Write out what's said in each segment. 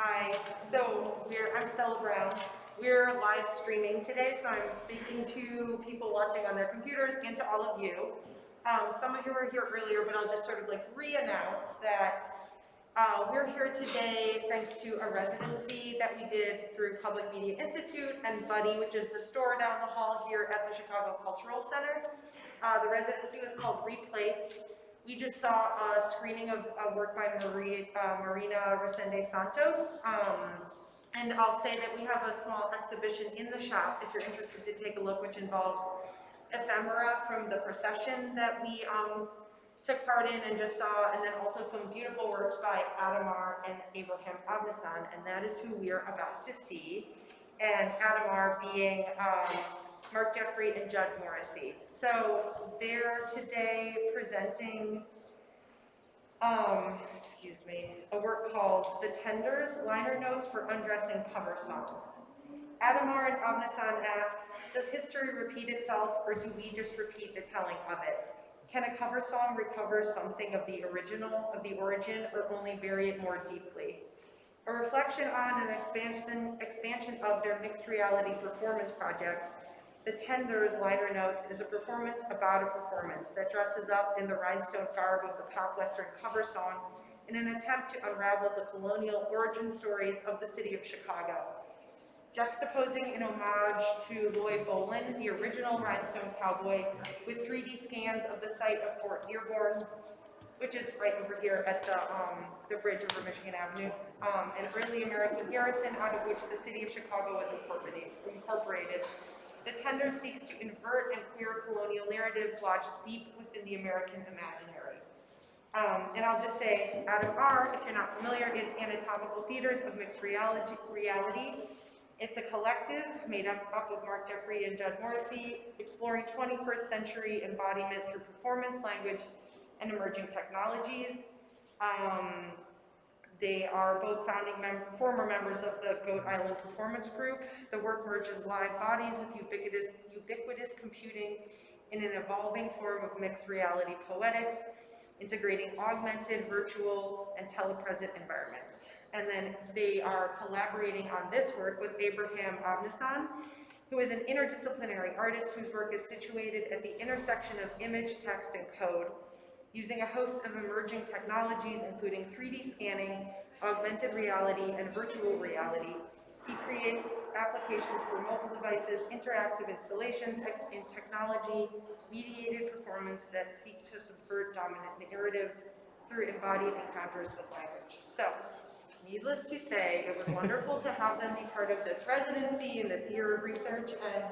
Hi, I'm Stella Brown. We're live streaming today, so I'm speaking to people watching on their computers and to all of you. Some of you were here earlier, but I'll just sort of like re-announce that we're here today thanks to a residency that we did through Public Media Institute and Buddy, which is the store down the hall here at the Chicago Cultural Center. The residency was called Replace. We just saw a screening of work by Marina Resende Santos. And I'll say that we have a small exhibition in the shop if you're interested to take a look, which involves ephemera from the procession that we took part in and just saw, and then also some beautiful works by Adamar and Abraham Avnisan, and that is who we are about to see. And Adamar being Mark Jeffery and Judd Morrissey. So they're today presenting, a work called The Tenders, Liner Notes for Undressing Cover Songs. Adamar and Avnisan ask, does history repeat itself, or do we just repeat the telling of it? Can a cover song recover something of the original, of the origin, or only bury it more deeply? A reflection on an expansion of their mixed reality performance project, The Tenders Liner Notes is a performance about a performance that dresses up in the rhinestone garb of the pop western cover song in an attempt to unravel the colonial origin stories of the city of Chicago. Juxtaposing in homage to Loy Bowlin, the original rhinestone cowboy, with 3D scans of the site of Fort Dearborn, which is right over here at the bridge over Michigan Avenue, an early American garrison out of which the city of Chicago was incorporated. The Tender seeks to invert and clear colonial narratives lodged deep within the American imaginary. And I'll just say, Adam R., if you're not familiar, is Anatomical Theaters of Mixed Reality. It's a collective made up of Mark Jeffery and Judd Morrissey, exploring 21st century embodiment through performance, language, and emerging technologies. They are both former members of the Goat Island Performance Group. The work merges live bodies with ubiquitous computing in an evolving form of mixed reality poetics, integrating augmented, virtual, and telepresent environments. And then they are collaborating on this work with Abraham Avnisan, who is an interdisciplinary artist whose work is situated at the intersection of image, text, and code, using a host of emerging technologies, including 3D scanning, augmented reality, and virtual reality. He creates applications for mobile devices, interactive installations, and technology-mediated performance that seek to subvert dominant narratives through embodied encounters with language. So, needless to say, it was wonderful to have them be part of this residency and this year of research, and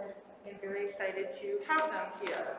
I'm very excited to have them here.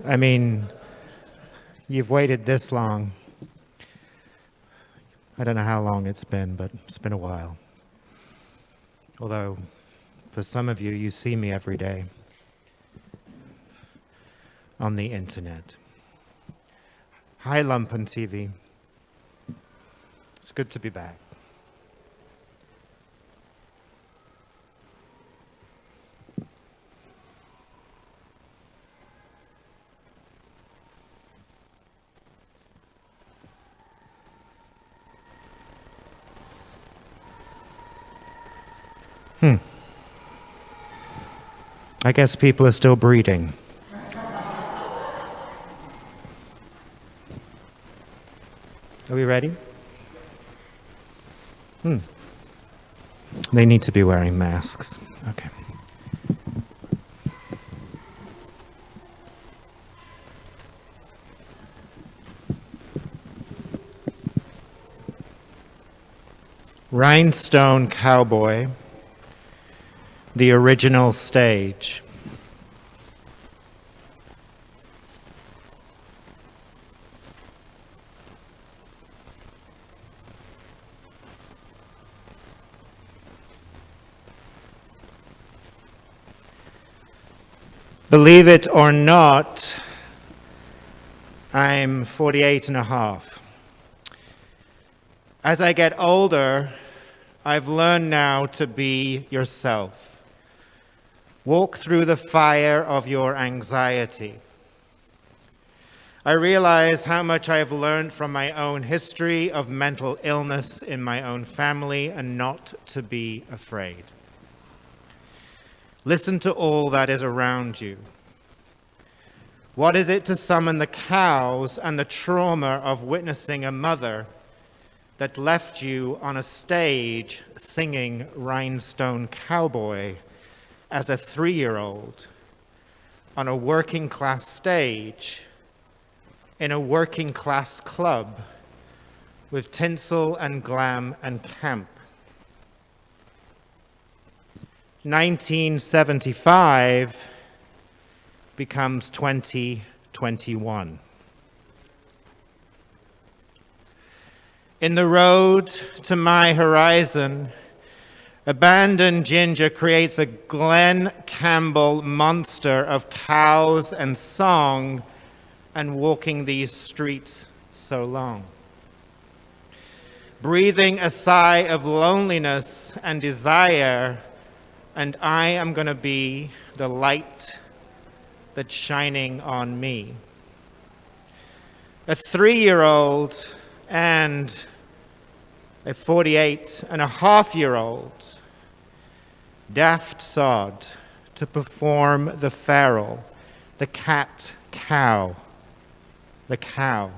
I mean, you've waited this long. I don't know how long it's been, but it's been a while. Although, for some of you, you see me every day on the internet. Hi, Lumpen TV. It's good to be back. I guess people are still breeding. Are we ready? They need to be wearing masks. Okay. Rhinestone Cowboy, the original stage. Believe it or not, I'm 48 and a half. As I get older, I've learned now to be yourself. Walk through the fire of your anxiety. I realize how much I have learned from my own history of mental illness in my own family and not to be afraid. Listen to all that is around you. What is it to summon the cows and the trauma of witnessing a mother that left you on a stage singing Rhinestone Cowboy as a 3-year-old on a working class stage in a working class club with tinsel and glam and camp? 1975 becomes 2021. In the road to my horizon, abandoned ginger creates a Glen Campbell monster of cows and song and walking these streets so long. Breathing a sigh of loneliness and desire, and I am going to be the light that's shining on me. A 3-year-old and a 48-and-a-half-year-old daft sod to perform the feral, the cat-cow, the cow,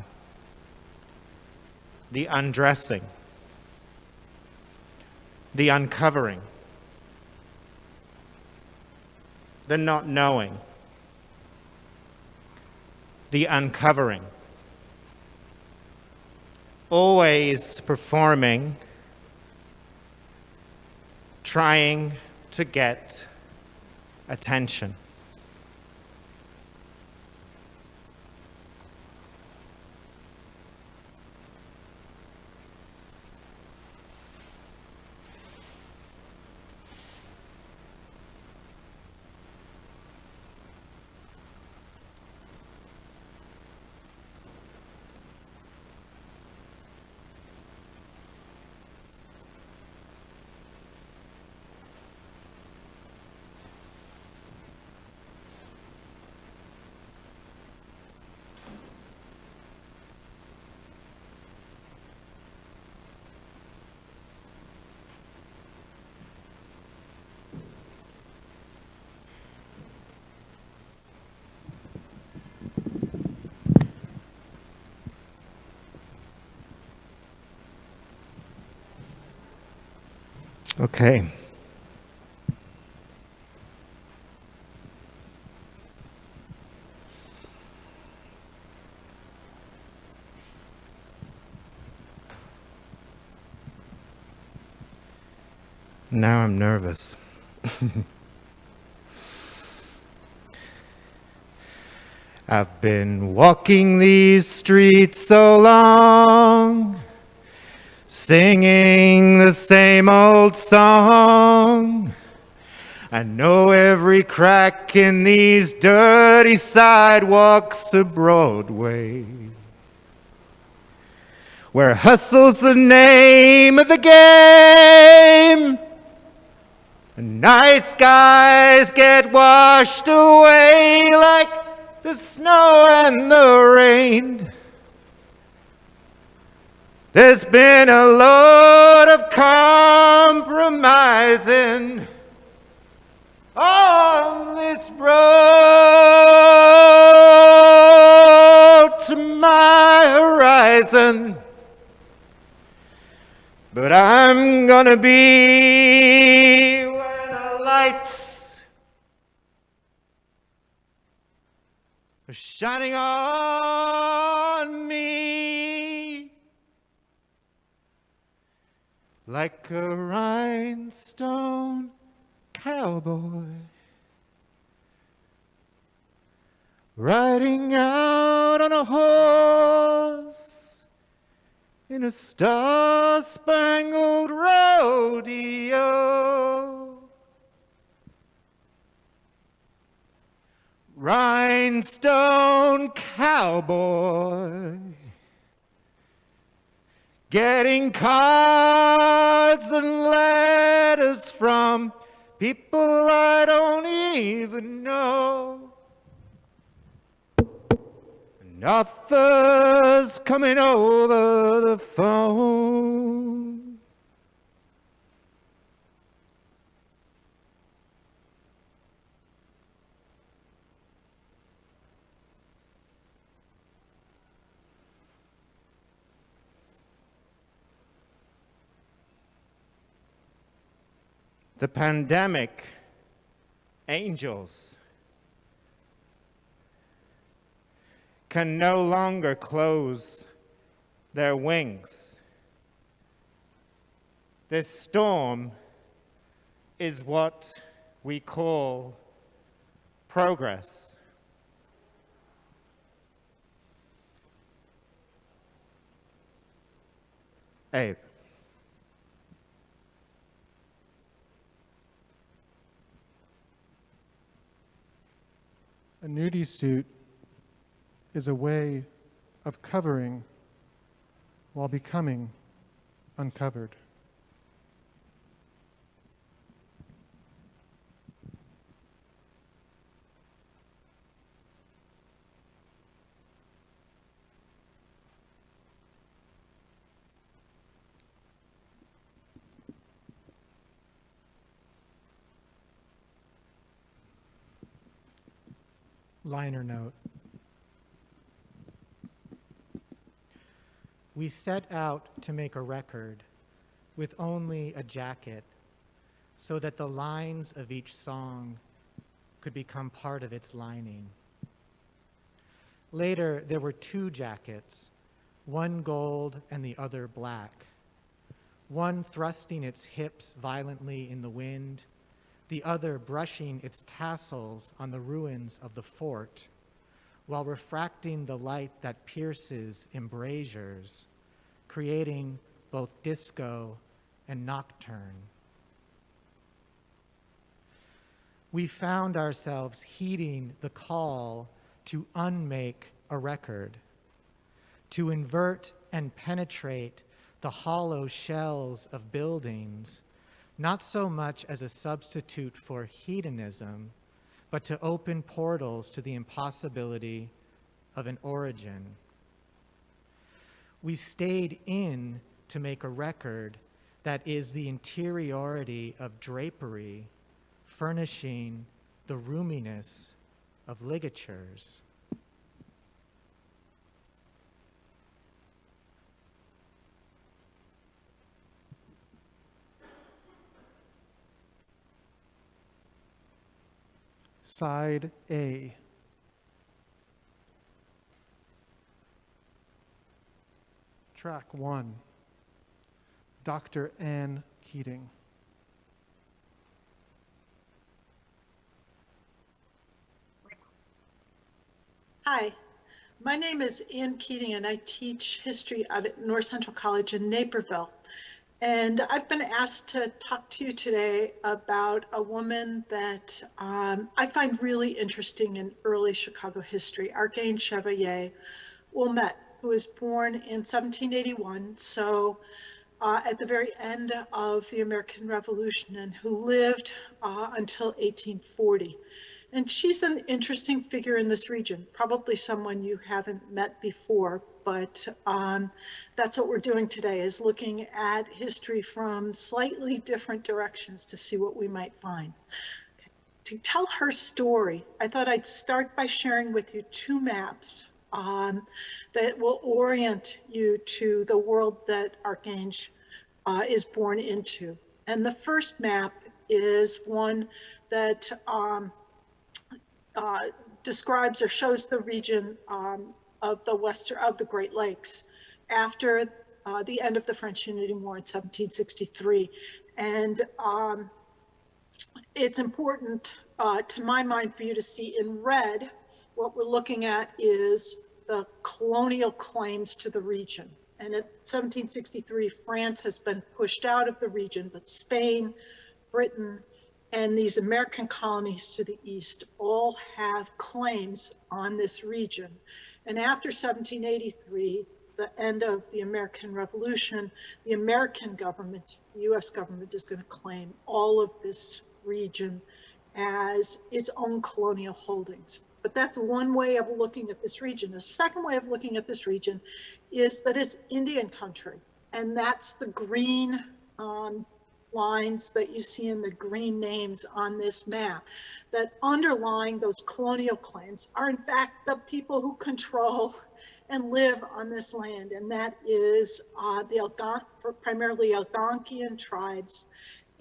the undressing, the uncovering, the not knowing, the uncovering, always performing, trying to get attention. Okay. Now I'm nervous. I've been walking these streets so long, singing the same old song. I know every crack in these dirty sidewalks of Broadway, where hustle's the name of the game, and nice guys get washed away like the snow and the rain. There's been a lot of compromising on this road to my horizon, but I'm gonna be where the lights are shining on me. like a rhinestone cowboy, riding out on a horse in a star-spangled rodeo. Rhinestone cowboy, getting cards and letters from people I don't even know. And authors coming over the phone. The pandemic, angels, can no longer close their wings. This storm is what we call progress. Abe. A nudie suit is a way of covering while becoming uncovered. Liner note. We set out to make a record with only a jacket so that the lines of each song could become part of its lining. Later, there were two jackets, one gold and the other black, one thrusting its hips violently in the wind, the other brushing its tassels on the ruins of the fort, while refracting the light that pierces embrasures, creating both disco and nocturne. We found ourselves heeding the call to unmake a record, to invert and penetrate the hollow shells of buildings, not so much as a substitute for hedonism, but to open portals to the impossibility of an origin. We stayed in to make a record that is the interiority of drapery, furnishing the roominess of ligatures. Side A. Track 1. Dr. Ann Keating. Hi, my name is Ann Keating and I teach history at North Central College in Naperville. And I've been asked to talk to you today about a woman that I find really interesting in early Chicago history, Argane Chevalier Wilmette, who was born in 1781, so at the very end of the American Revolution, and who lived until 1840. And she's an interesting figure in this region, probably someone you haven't met before, but that's what we're doing today, is looking at history from slightly different directions to see what we might find. Okay. To tell her story, I thought I'd start by sharing with you two maps that will orient you to the world that Archange is born into. And the first map is one that describes or shows the region of the Great Lakes after the end of the French Unity War in 1763. And it's important, to my mind, for you to see in red, what we're looking at is the colonial claims to the region. And in 1763, France has been pushed out of the region, but Spain, Britain, and these American colonies to the east all have claims on this region. And after 1783, the end of the American Revolution, the American government, the US government, is going to claim all of this region as its own colonial holdings. But that's one way of looking at this region. The second way of looking at this region is that it's Indian country. And that's the green lines that you see in the green names on this map, that underlying those colonial claims are in fact the people who control and live on this land. And that is primarily Algonquian tribes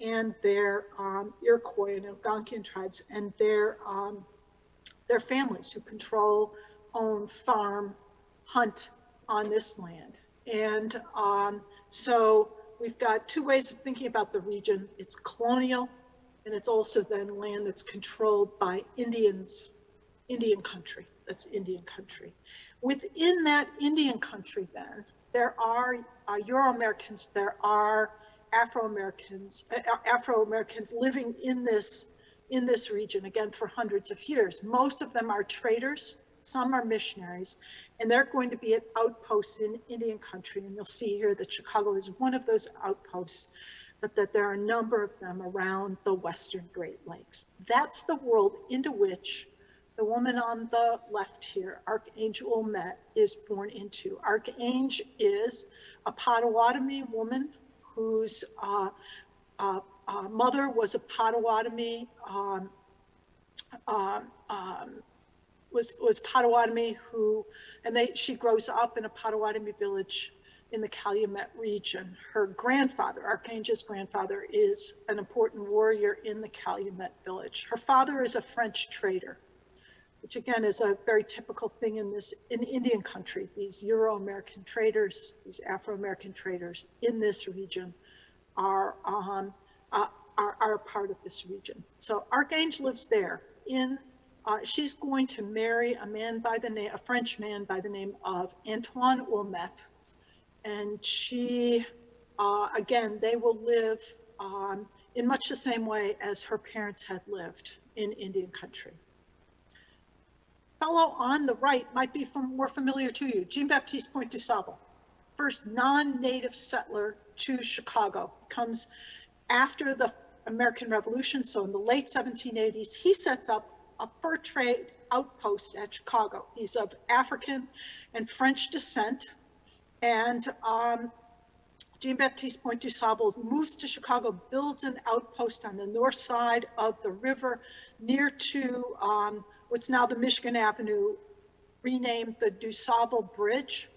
and their Iroquois and Algonquian tribes and their families who control, own, farm, hunt on this land. And so we've got two ways of thinking about the region. It's colonial, and it's also then land that's controlled by Indians, Indian country. That's Indian country. Within that Indian country then, there are Euro-Americans, there are Afro-Americans living in this region, again, for hundreds of years. Most of them are traders, some are missionaries, and they're going to be at outposts in Indian country. And you'll see here that Chicago is one of those outposts, but that there are a number of them around the Western Great Lakes. That's the world into which the woman on the left here, Archangel Olmette, is born into. Archangel is a Potawatomi woman whose mother was a Potawatomi, was Potawatomi she grows up in a Potawatomi village in the Calumet region. Her grandfather, Archangel's grandfather, is an important warrior in the Calumet village. Her father is a French trader, which again is a very typical thing in Indian country. These Euro-American traders, these Afro-American traders in this region are a part of this region. So Archangel lives there. She's going to marry a French man by the name of Antoine Olmette. And she, again, they will live in much the same way as her parents had lived in Indian country. Fellow on the right might be more familiar to you, Jean-Baptiste Point du Sable, first non-native settler to Chicago, comes after the American Revolution. So in the late 1780s, he sets up a fur trade outpost at Chicago. He's of African and French descent. And Jean-Baptiste Point du Sable moves to Chicago, builds an outpost on the north side of the river near to what's now the Michigan Avenue, renamed the Du Sable Bridge.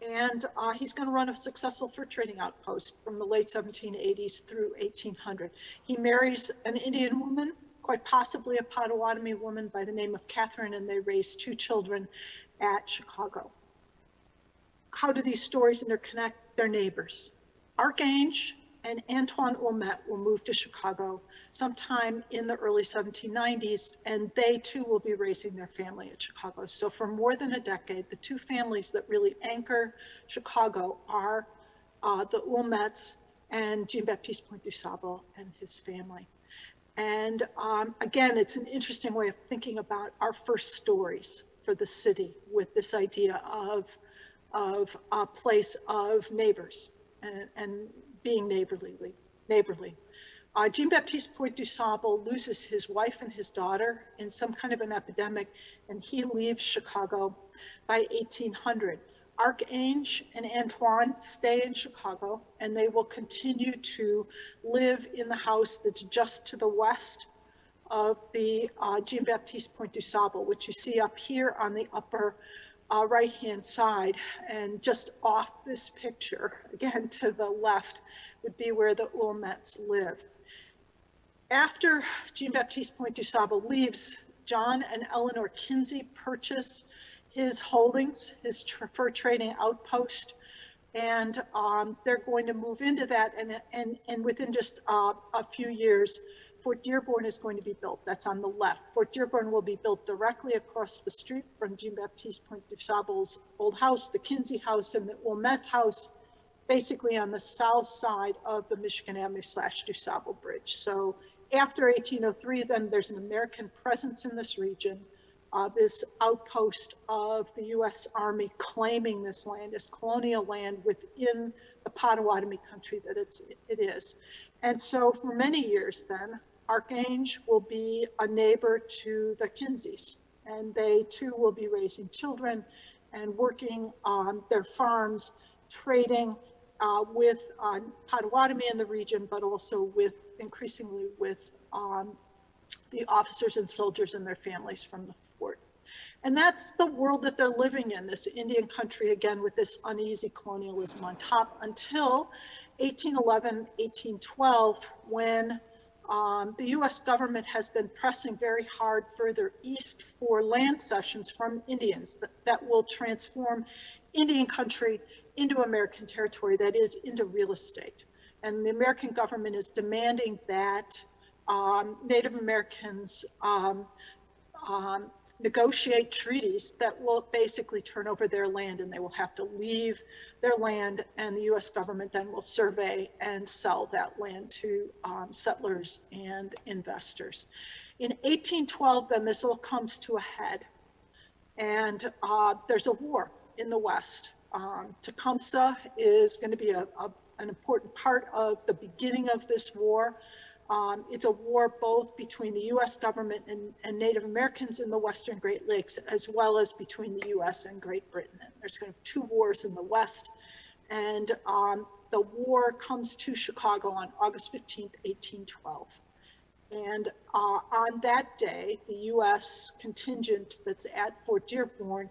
And he's going to run a successful fur trading outpost from the late 1780s through 1800. He marries an Indian woman, quite possibly a Potawatomi woman by the name of Catherine, and they raise 2 children at Chicago. How do these stories interconnect? They're neighbors. Archangel and Antoine Olmette will move to Chicago sometime in the early 1790s, and they too will be raising their family at Chicago. So for more than a decade, the 2 families that really anchor Chicago are the Olmettes and Jean-Baptiste Point du Sable and his family. And again, it's an interesting way of thinking about our first stories for the city, with this idea of a place of neighbors and being neighborly. Jean-Baptiste Point du Sable loses his wife and his daughter in some kind of an epidemic, and he leaves Chicago by 1800. Archangel and Antoine stay in Chicago, and they will continue to live in the house that's just to the west of the Jean-Baptiste Point du Sable, which you see up here on the upper right-hand side. And just off this picture, again to the left, would be where the Olmettes live. After Jean-Baptiste Point du Sable leaves, John and Eleanor Kinsey purchase his holdings, his fur trading outpost, And they're going to move into that, and within just a few years, Fort Dearborn is going to be built. That's on the left. Fort Dearborn will be built directly across the street from Jean-Baptiste Point du Sable's old house, the Kinsey House, and the Wilmette House, basically on the south side of the Michigan Avenue/du Sable Bridge. So after 1803, then there's an American presence in this region, this outpost of the U.S. Army claiming this land as colonial land within the Potawatomi country that it is. And so for many years then, Archange will be a neighbor to the Kinseys, and they too will be raising children and working on their farms, trading with Potawatomi in the region, but also with increasingly with the officers and soldiers and their families from the fort. And that's the world that they're living in, this Indian country, again, with this uneasy colonialism on top, until 1811, 1812, when the US government has been pressing very hard further east for land cessions from Indians that will transform Indian country into American territory, that is, into real estate. And the American government is demanding that Native Americans negotiate treaties that will basically turn over their land, and they will have to leave their land, and the US government then will survey and sell that land to settlers and investors. In 1812, then this all comes to a head, and there's a war in the West. Tecumseh is going to be an important part of the beginning of this war. It's a war both between the US government and Native Americans in the Western Great Lakes, as well as between the US and Great Britain. And there's kind of two wars in the West. And the war comes to Chicago on August 15th, 1812. And on that day, the US contingent that's at Fort Dearborn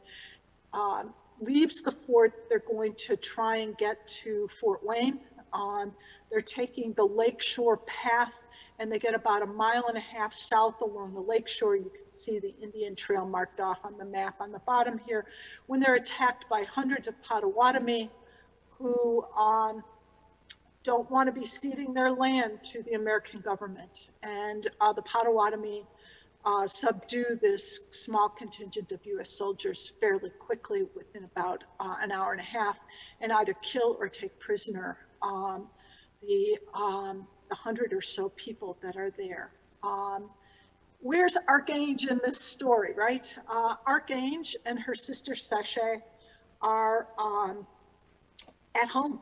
leaves the fort. They're going to try and get to Fort Wayne. They're taking the lakeshore path, and they get about 1.5 miles south along the lakeshore. You can see the Indian Trail marked off on the map on the bottom here, when they're attacked by hundreds of Potawatomi who don't want to be ceding their land to the American government. And the Potawatomi subdue this small contingent of US soldiers fairly quickly, within about an hour and a half, and either kill or take prisoner the 100 or so people that are there. Where's Archange in this story, right? Archange and her sister Sashay are at home.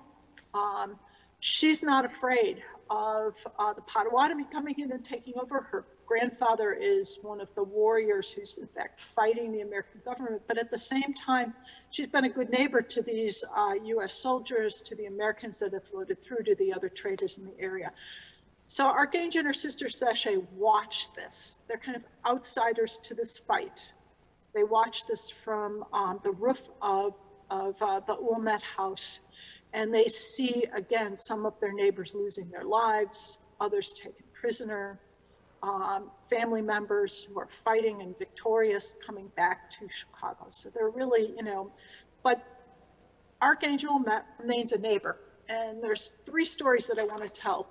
She's not afraid of the Potawatomi coming in and taking over. Her grandfather is one of the warriors who's in fact fighting the American government, but at the same time, she's been a good neighbor to these US soldiers, to the Americans that have floated through, to the other traders in the area. So Archange and her sister Sashay watch this. They're kind of outsiders to this fight. They watch this from the roof of the Wilmette house, and they see, again, some of their neighbors losing their lives, others taken prisoner, family members who are fighting and victorious coming back to Chicago. So they're really, but Archangel remains a neighbor. And there's 3 stories that I want to tell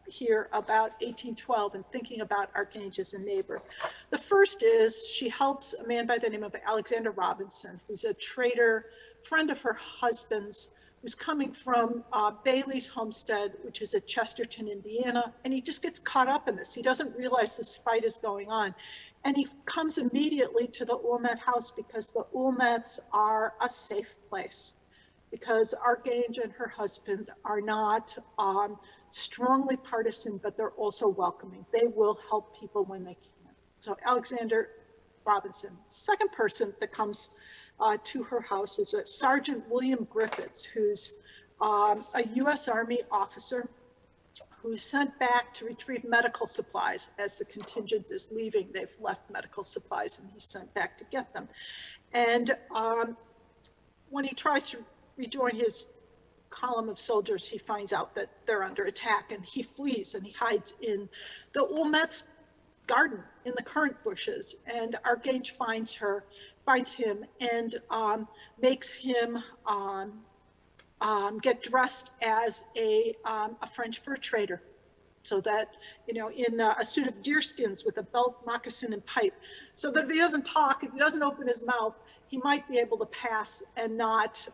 here about 1812 and thinking about Archange as a neighbor. The first is she helps a man by the name of Alexander Robinson, who's a trader, friend of her husband's, who's coming from Bailey's homestead, which is at Chesterton, Indiana, and he just gets caught up in this. He doesn't realize this fight is going on. And he comes immediately to the Wilmette house because the Wilmettes are a safe place, because Archange and her husband are not strongly partisan, but they're also welcoming. They will help people when they can. So Alexander Robinson. Second person that comes to her house is a Sergeant William Griffiths, who's a US Army officer who's sent back to retrieve medical supplies as the contingent is leaving. They've left medical supplies and he's sent back to get them. And when he tries to rejoin his column of soldiers, he finds out that they're under attack, and he flees and he hides in the Wilmette's garden in the currant bushes. And Archange finds him and makes him get dressed as a French fur trader. So that, in a suit of deerskins with a belt, moccasin, and pipe, so that if he doesn't talk, if he doesn't open his mouth, he might be able to pass and not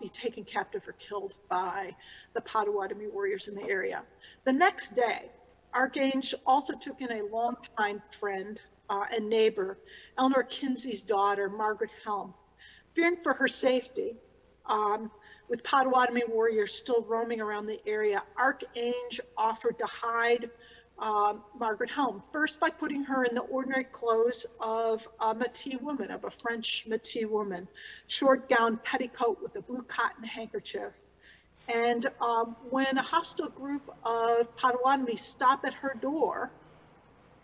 be taken captive or killed by the Potawatomi warriors in the area. The next day, Archange also took in a longtime friend and neighbor, Eleanor Kinsey's daughter, Margaret Helm. Fearing for her safety, with Potawatomi warriors still roaming around the area, Archange offered to hide Margaret Helm, first by putting her in the ordinary clothes of a Métis woman, of a French Métis woman, short gown petticoat with a blue cotton handkerchief. And when a hostile group of Potawatomi stop at her door,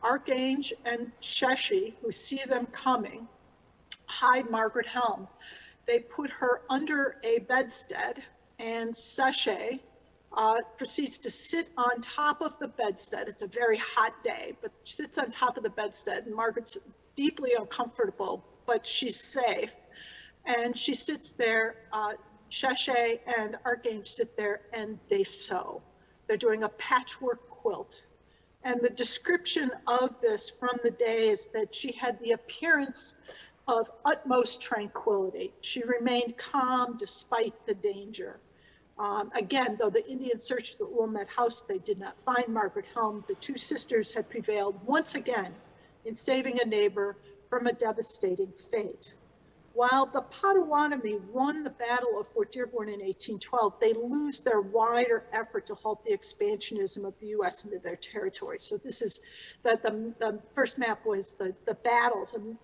Archange and Sheshi, who see them coming, hide Margaret Helm. They put her under a bedstead, and Sachet proceeds to sit on top of the bedstead. It's a very hot day, but she sits on top of the bedstead, and Margaret's deeply uncomfortable, but she's safe. And she sits there, Sachet and Archange sit there, and they sew. They're doing a patchwork quilt. And the description of this from the day is that she had the appearance of utmost tranquility. She remained calm despite the danger. Again, though the Indians searched the Wilmette house, they did not find Margaret Helm. The two sisters had prevailed once again in saving a neighbor from a devastating fate. While the Potawatomi won the Battle of Fort Dearborn in 1812, they lose their wider effort to halt the expansionism of the U.S. into their territory. So this is the first map was the battles, and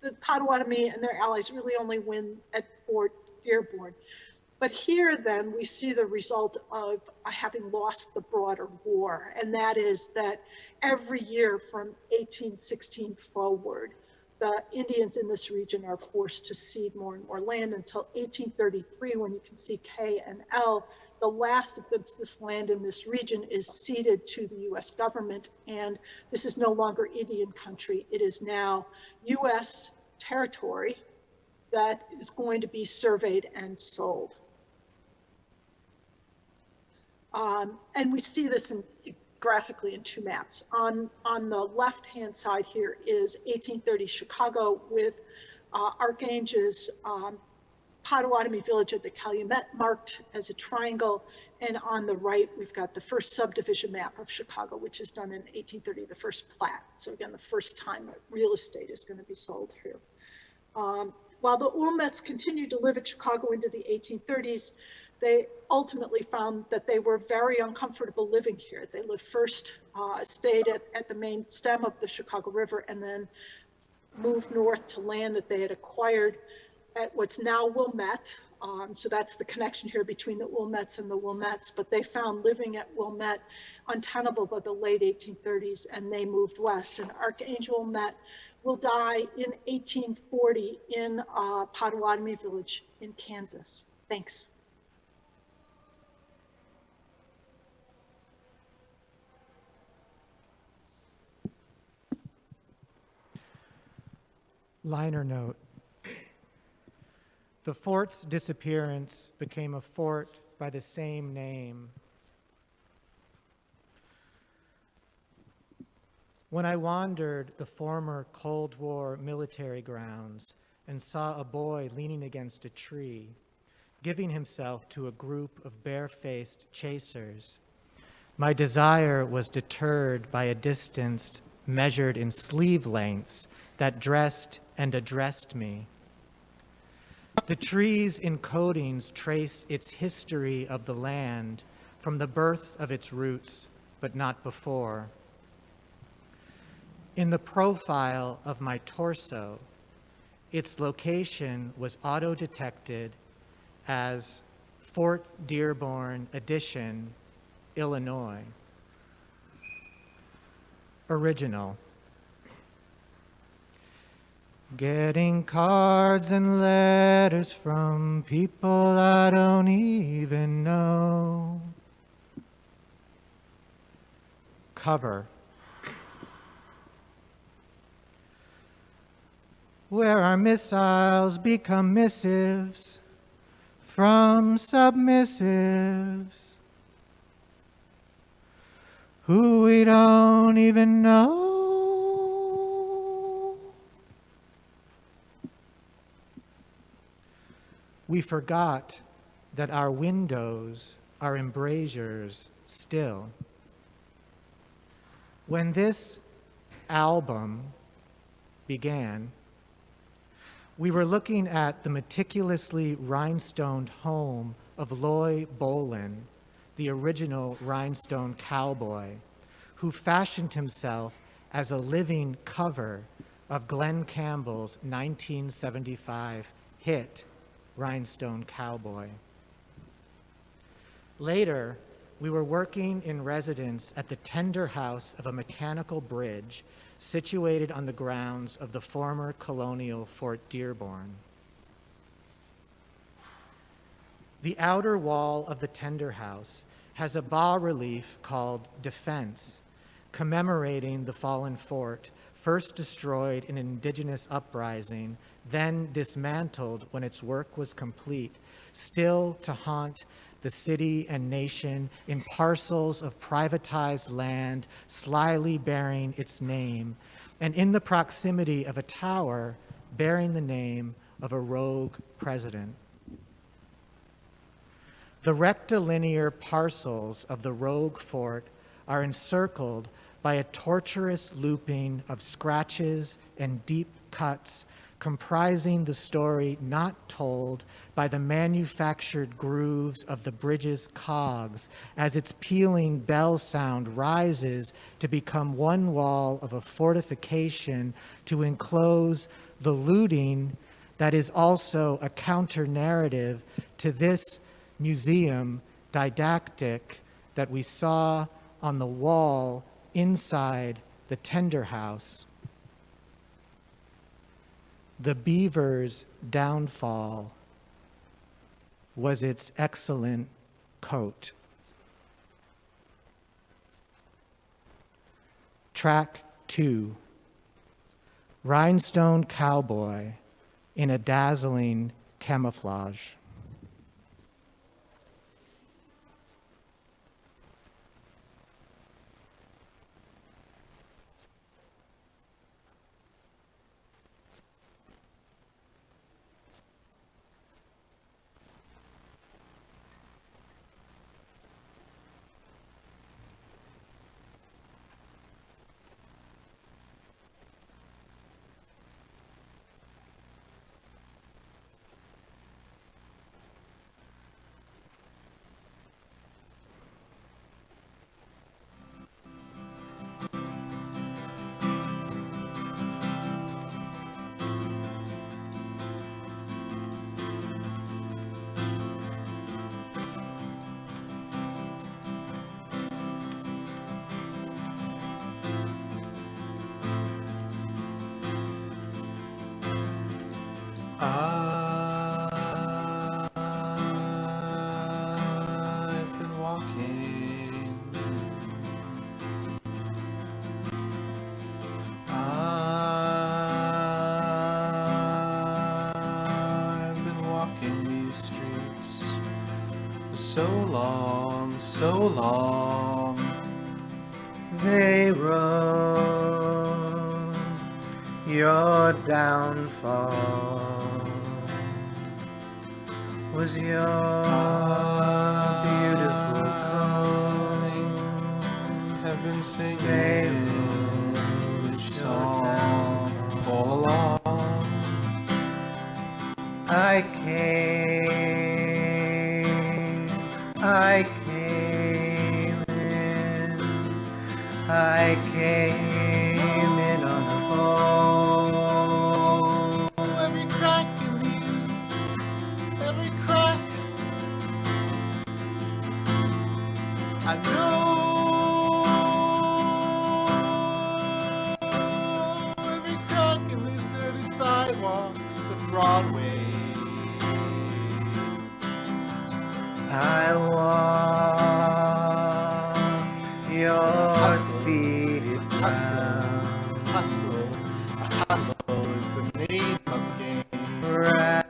the Potawatomi and their allies really only win at Fort Dearborn. But here then we see the result of having lost the broader war, and that is that every year from 1816 forward, the Indians in this region are forced to cede more and more land until 1833, when you can see K and L, the last of this land in this region is ceded to the US government, and this is no longer Indian country. It is now US territory that is going to be surveyed and sold. And we see this graphically in two maps. On the left-hand side here is 1830 Chicago with Archange's Potawatomi village at the Calumet marked as a triangle. And on the right, we've got the first subdivision map of Chicago, which is done in 1830, the first plat. So again, the first time that real estate is going to be sold here. While the Wilmettes continued to live in Chicago into the 1830s, they ultimately found that they were very uncomfortable living here. They lived first, stayed at the main stem of the Chicago River, and then moved north to land that they had acquired at what's now Wilmette. So that's the connection here between the Wilmettes and the Wilmettes, but they found living at Wilmette untenable by the late 1830s, and they moved west. And Archange Wilmette will die in 1840 in Potawatomi Village in Kansas. Thanks. Liner note. The fort's disappearance became a fort by the same name. When I wandered the former Cold War military grounds and saw a boy leaning against a tree, giving himself to a group of barefaced chasers, my desire was deterred by a distance measured in sleeve lengths that dressed and addressed me. The tree's encodings trace its history of the land from the birth of its roots, but not before. In the profile of my torso, its location was auto-detected as Fort Dearborn Edition, Illinois. Original. Getting cards and letters from people I don't even know. Cover. Where our missiles become missives, from submissives who we don't even know. We forgot that our windows are embrasures still. When this album began, we were looking at the meticulously rhinestoned home of Loy Bowlin, the original rhinestone cowboy, who fashioned himself as a living cover of Glenn Campbell's 1975 hit, Rhinestone Cowboy. Later, we were working in residence at the tender house of a mechanical bridge situated on the grounds of the former colonial Fort Dearborn. The outer wall of the tender house has a bas-relief called Defense, commemorating the fallen fort, first destroyed in an indigenous uprising, then dismantled when its work was complete, still to haunt the city and nation in parcels of privatized land slyly bearing its name, and in the proximity of a tower bearing the name of a rogue president. The rectilinear parcels of the rogue fort are encircled by a tortuous looping of scratches and deep cuts comprising the story not told by the manufactured grooves of the bridge's cogs as its pealing bell sound rises to become one wall of a fortification to enclose the looting that is also a counter-narrative to this museum didactic that we saw on the wall inside the tender house. The beaver's downfall was its excellent coat. Track 2, Rhinestone Cowboy in a dazzling camouflage. I've been walking. I've been walking these streets for so long, so long. They run your downfall. Was your beautiful calling? Have been singing this song all along. I came in, I came in on a boat. Every crack in these, every crack, I know. Every crack in these dirty sidewalks of Broadway. I walk your seated ground. Hustle, hustle is the name of the game. Ride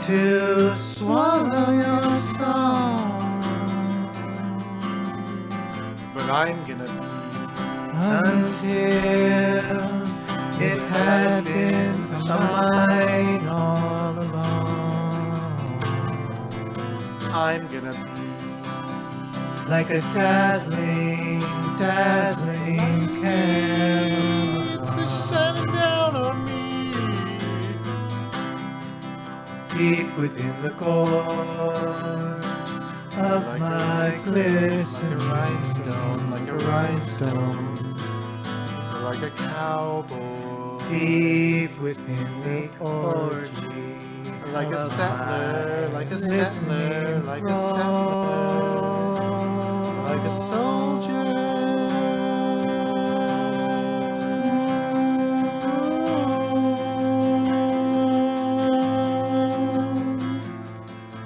to swallow your song. But I'm gonna be Until it had been mine all along. I'm gonna be Like a dazzling, dazzling candle. it's shining down on me. Deep within the gorge of Like my a glistening rhinestone, like a rhinestone, like a cowboy, deep within the orgy. like a of settler, my like a settler, glistening like a settler, like a soldier.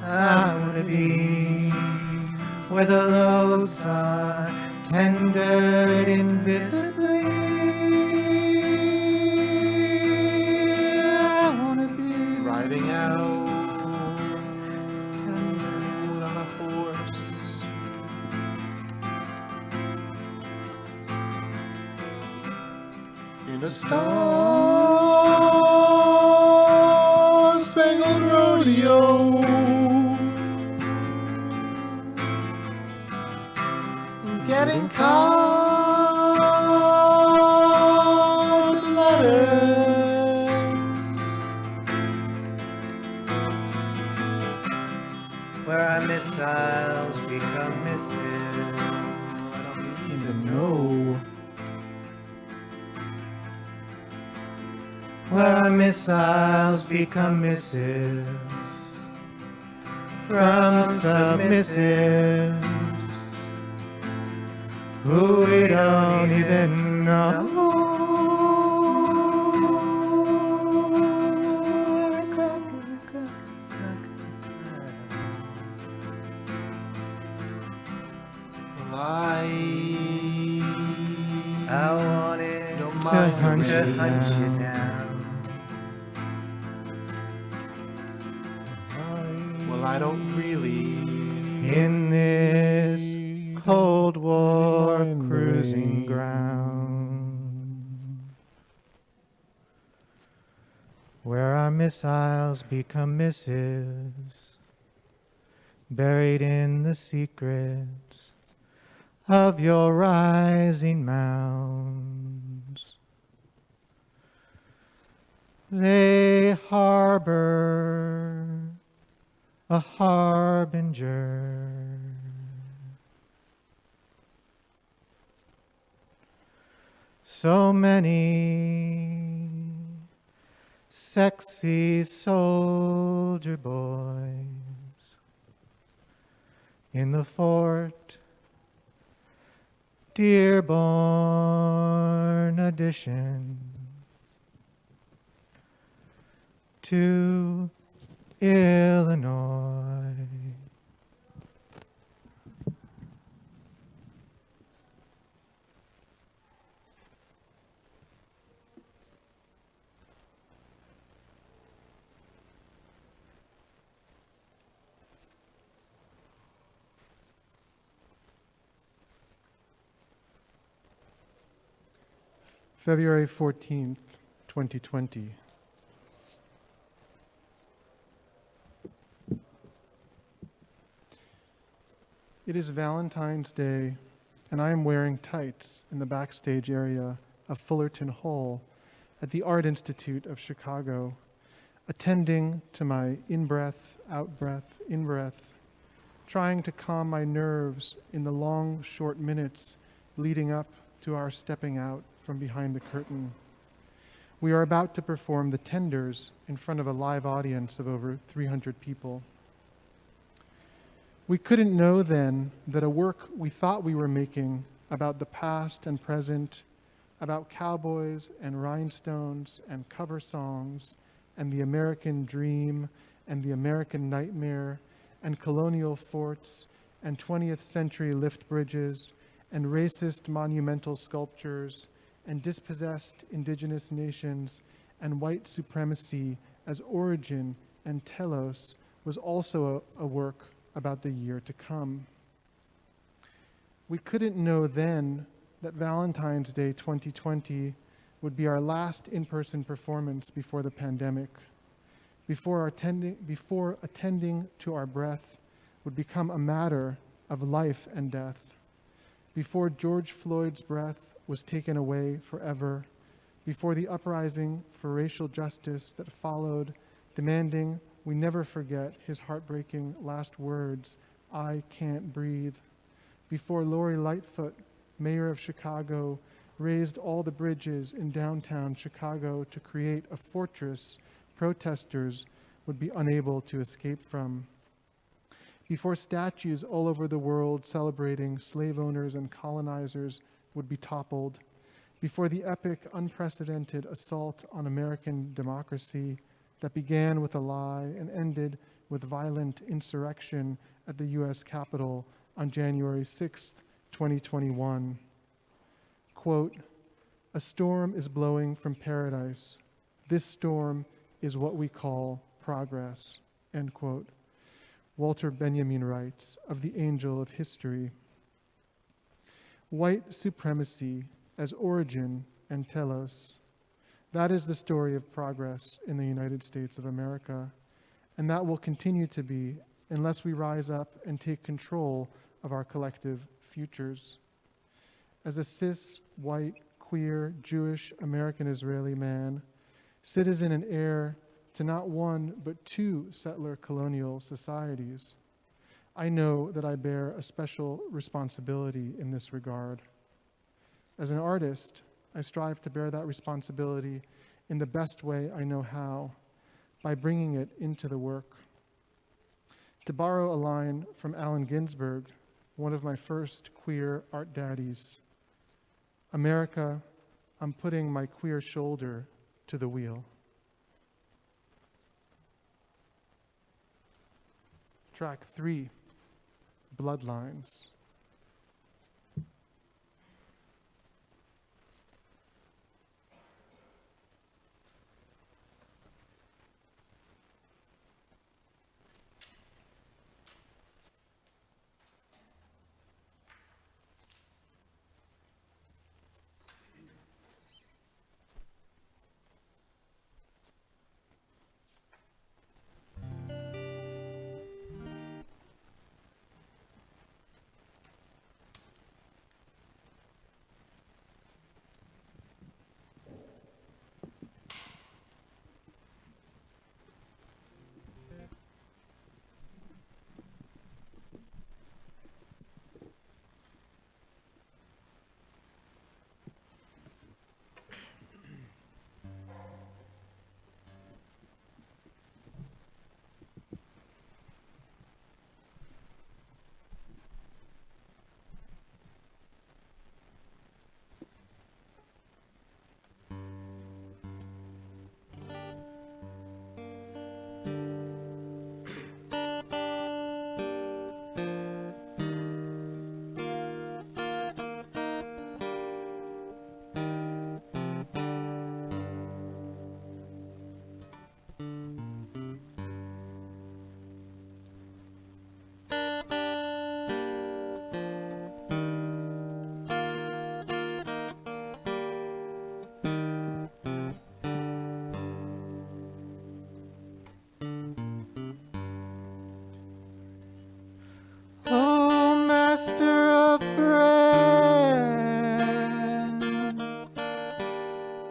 I wanna be where the loads are tendered invisibly. I wanna be Riding out tender. on a horse. In a star-spangled rodeo. Getting cards and letters. Where our missiles become missives. I don't even know. Where our missiles become missives from submissives who we don't even know. I wanted Don't to mind hunt me you down. Well, I don't really. In this Cold War cruising ground, where our missiles become missives, buried in the secrets of your rising mounds. They harbor a harbinger, so many sexy soldier boys in the Fort Dearborn addition to Illinois. February 14th, 2020. It is Valentine's Day, and I am wearing tights in the backstage area of Fullerton Hall at the Art Institute of Chicago, attending to my in-breath, out-breath, in-breath, trying to calm my nerves in the long, short minutes leading up to our stepping out from behind the curtain. We are about to perform The Tenders in front of a live audience of over 300 people. We couldn't know then that a work we thought we were making about the past and present, about cowboys and rhinestones and cover songs and the American dream and the American nightmare and colonial forts and 20th century lift bridges and racist monumental sculptures and dispossessed indigenous nations and white supremacy as origin and telos was also a work about the year to come. We couldn't know then that Valentine's Day 2020 would be our last in-person performance before the pandemic, before attending to our breath would become a matter of life and death, before George Floyd's breath was taken away forever, before the uprising for racial justice that followed, demanding we never forget his heartbreaking last words, "I can't breathe," before Lori Lightfoot, mayor of Chicago, raised all the bridges in downtown Chicago to create a fortress protesters would be unable to escape from, before statues all over the world celebrating slave owners and colonizers would be toppled, before the epic, unprecedented assault on American democracy that began with a lie and ended with violent insurrection at the U.S. Capitol on January 6th, 2021. Quote, "A storm is blowing from paradise. This storm is what we call progress," end quote. Walter Benjamin writes of the angel of history. White supremacy as origin and telos. That is the story of progress in the United States of America, and that will continue to be unless we rise up and take control of our collective futures. As a cis, white, queer, Jewish, American Israeli man, citizen and heir to not one but two settler colonial societies, I know that I bear a special responsibility in this regard. As an artist, I strive to bear that responsibility in the best way I know how, by bringing it into the work. To borrow a line from Allen Ginsberg, one of my first queer art daddies, "America, I'm putting my queer shoulder to the wheel." Track 3, Bloodlines. Master of bread,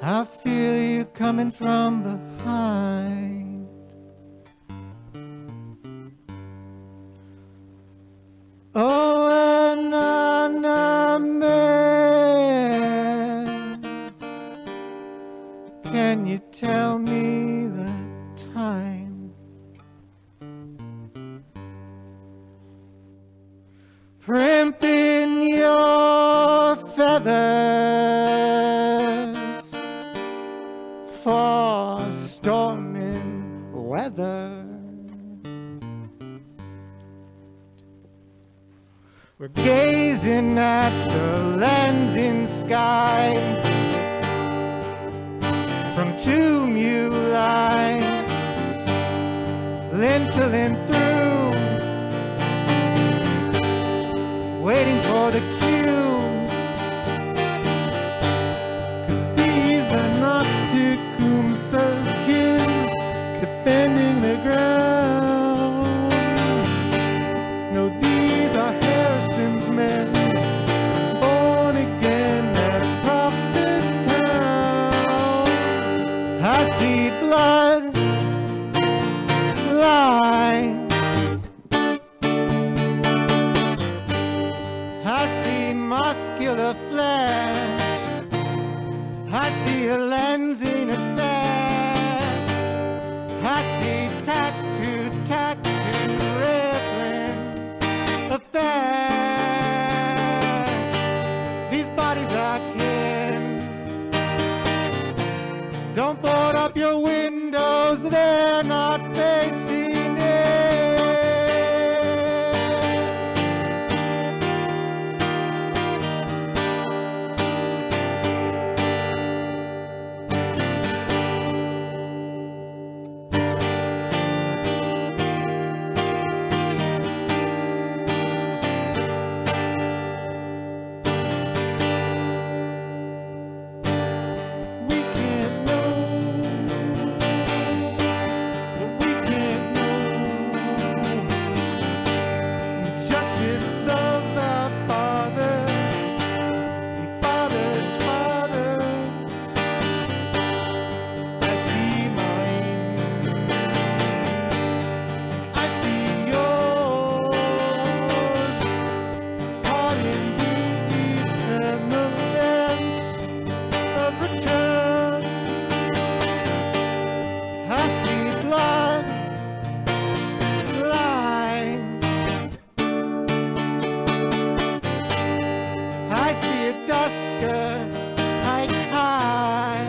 I feel you coming from behind. Oh, and I'm man, can you tell me the time? Primping your feathers for storming weather. We're gazing at the lensing sky from tomb you lie, linteling through, waiting for the cue. 'Cause these are not Tecumseh's kin defending their ground. No, these are Harrison's men, born again at Prophet's Town. I see blood line. I see muscular flesh. I see a lensing effect. I see tattoo rippling effects. These bodies are kin. Don't board up your windows, they're not facing in. We can't know what we can't know. Justice of our fathers and fathers' fathers. I see mine. I see yours. Caught in the eternal dance of return. I see blood lines. I see a dusker high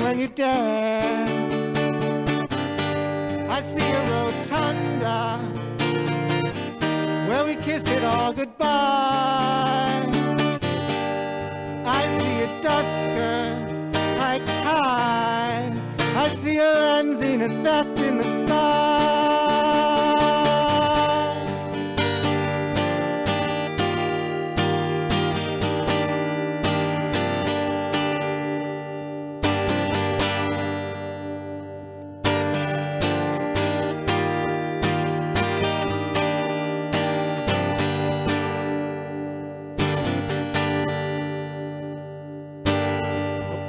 when you dance. I see a rotunda where we kiss it all goodbye. I see a dusker high. I see a lensing effect in the sky.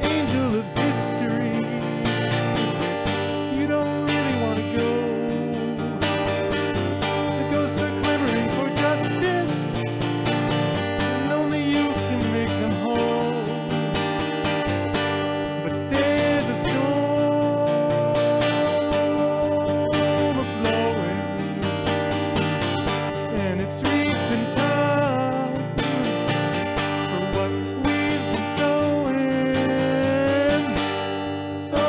Angel of history, you don't really want to go. The ghosts are clamoring for justice, and only you can make them whole. But there's a storm a-blowing, and it's reaping time for what we've been sowing. So,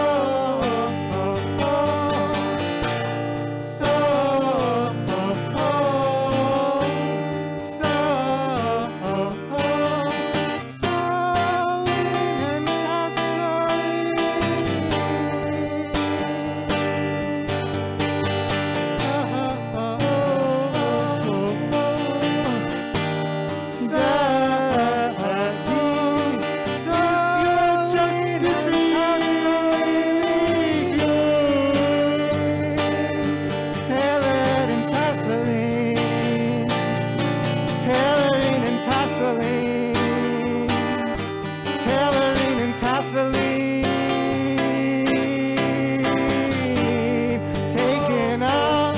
taken up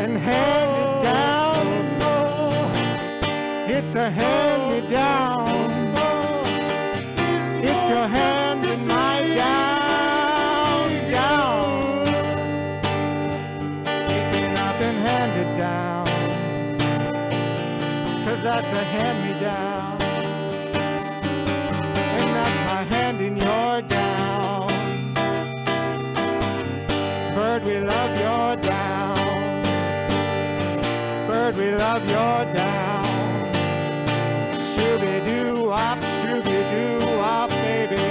and handed down. It's a hand-me-down. It's your hand in my down. Taken up and handed down. 'Cause that's a hand-me-down. And that's my hand in your down. Bird, we love your down. Bird, we love your down. Shooby-doo-wop, shooby-doo-wop, baby.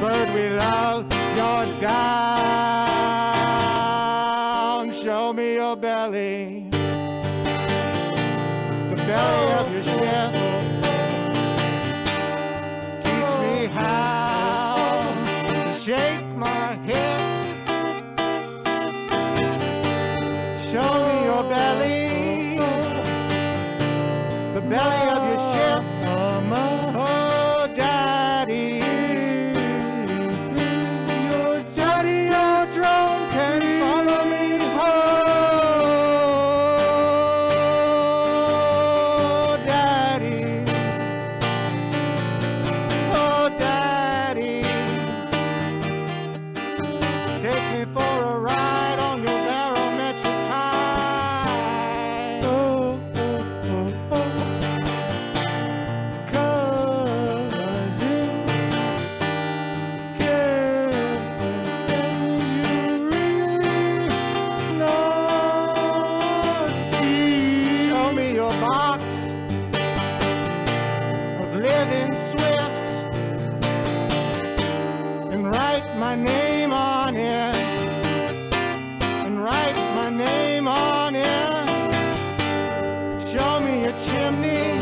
Bird, we love your down. Show me your belly, the belly of your ship. Teach me how to shake my hip. Show me your belly, the belly of your ship. Oh, Daddy, your daddy, your drone can follow me home. Oh, Daddy, oh, Daddy, take me for a ride on your barometric tide. Oh, oh, oh, oh. My name on it, and write my name on it. Show me your chimney,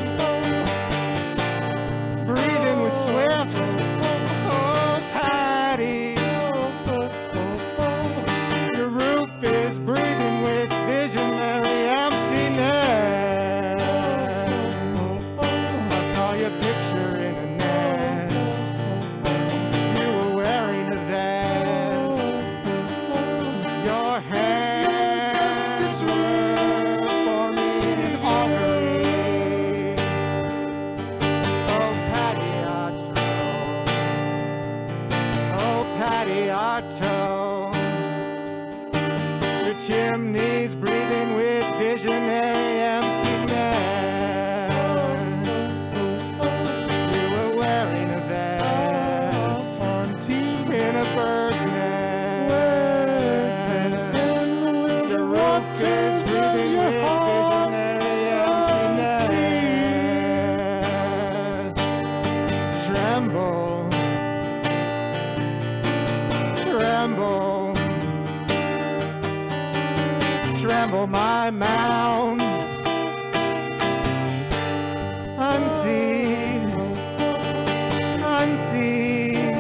breathing with swifts. Oh, Patty, your roof is breathing with visionary emptiness. I saw your picture in a nest. You were wearing a vest. Your hands were for me in augury. Oh, Patty Otto. Oh, Patty Otto. Your chimney's breathing with visionary emptiness. You were wearing a vest in a bird's nest. Your roof is breathing with visionary emptiness. Tremble, tremble, tremble my mound. Unseed, unseed,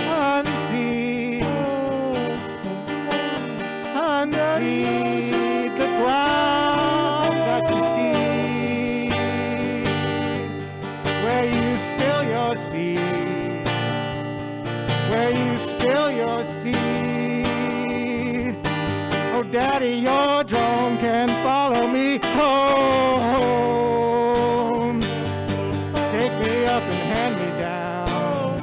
unseed, unseed the ground that you see, where you spill your seed, where you spill your seed. Oh, Daddy, your drone can follow me home. Take me up and hand me down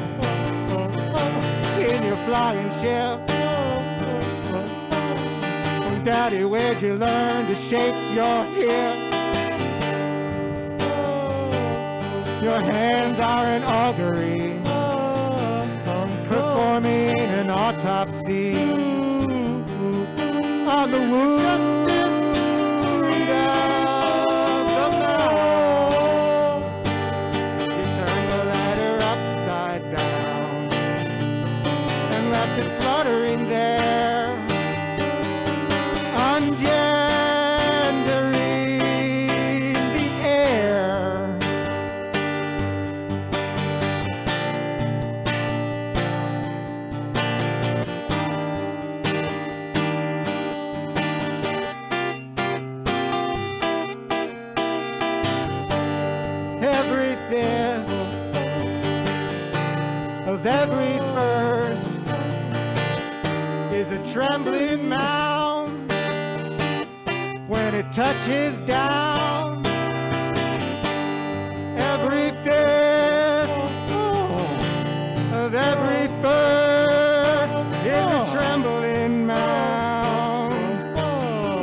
in your flying ship. Oh, Daddy, where'd you learn to shake your hip? Your hands are an augury, performing an autopsy on the wound of the mouth. You turned the ladder upside down and left it fluttering there, ungendering the air. Every fist of every first is a trembling mound when it touches down. Every fist of every first is a trembling mound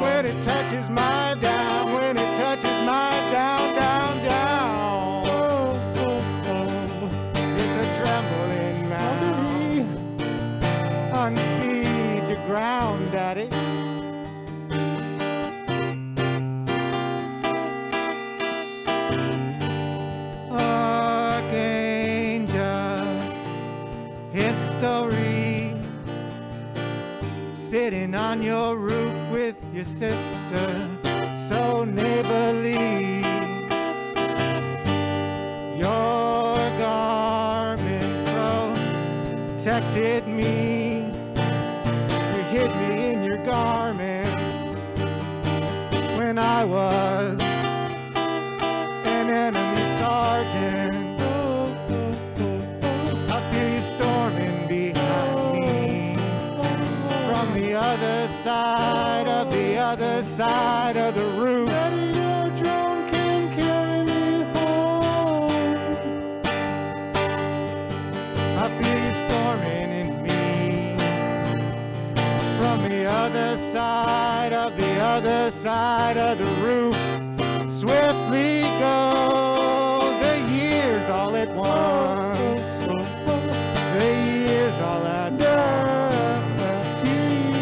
when it touches my down, when it touches my down, down, down. It's a trembling mound. Unseed your ground, Daddy. Archangel history sitting on your roof with your sister, so neighborly. Your garment protected me. You hid me in your garment when I was an enemy sergeant. I feel you storming behind me from the other side of the roof. Daddy, your drone can carry me home. I feel you storming in me from the other side of the roof. Swiftly go the years all at once. The years all at once.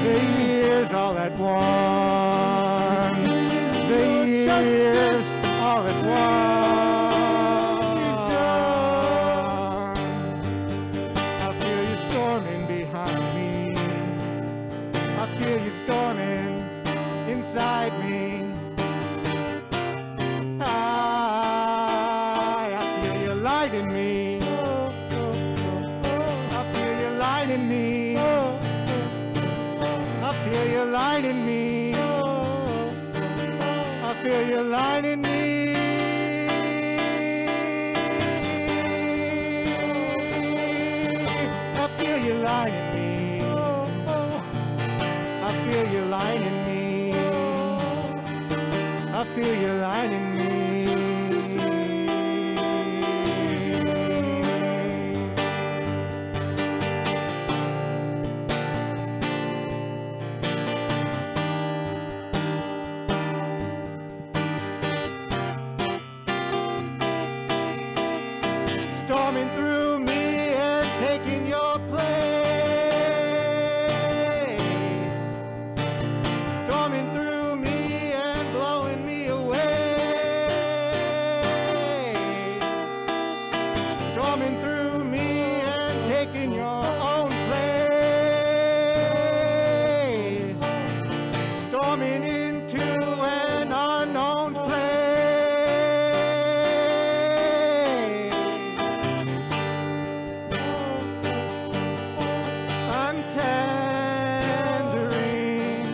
The years all at once. The years all at once. I feel you storming behind me. I feel you storming inside me. I feel you lighting me. I feel you lighting me. I feel you lighting me. I feel you lighting me. I feel you lighting me. I feel you lighting me. I feel you lighting me. Storming through me and taking your place. Storming through me and blowing me away. Storming through me and taking your own place. Storming into an unknown place. Untendering,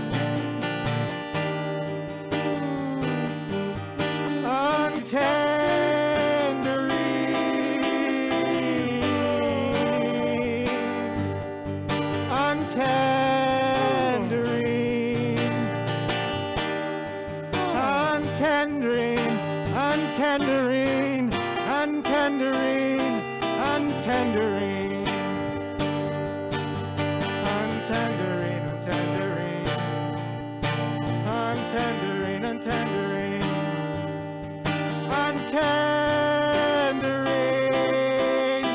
untendering, untendering, untendering, untendering, untendering, untendering, untendering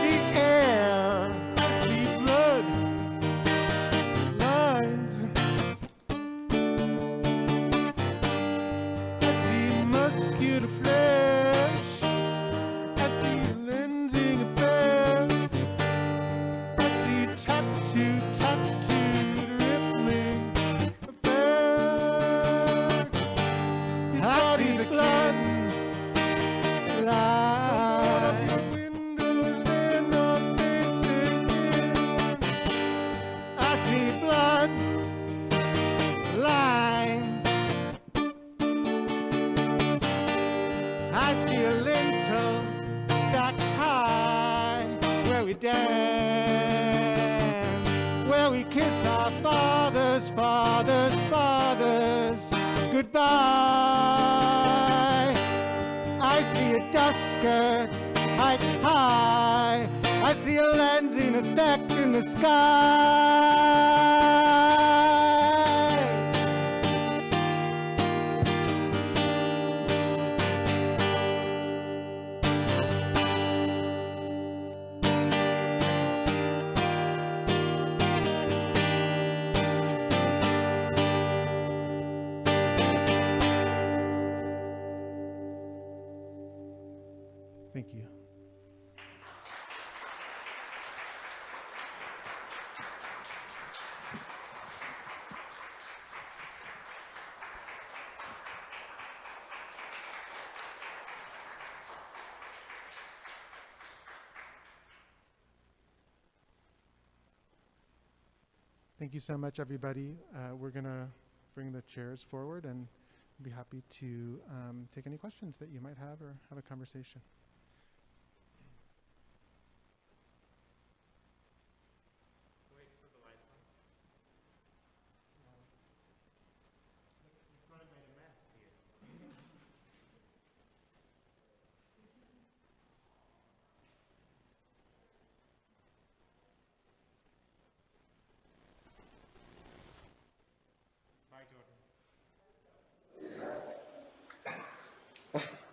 the air. I see blood lines. I see muscular flesh. I see lensing affairs. I see tattooed rippling affairs. I see blood lines. Windows they're not facing in. I see blood lines. I see a lintel stacked high where we dance, where we kiss our fathers, fathers, fathers goodbye. I see a dust skirt hiked high. I see a lensing effect in the sky. Thank you. Thank you so much, everybody. We're going to bring the chairs forward and be happy to take any questions that you might have or have a conversation.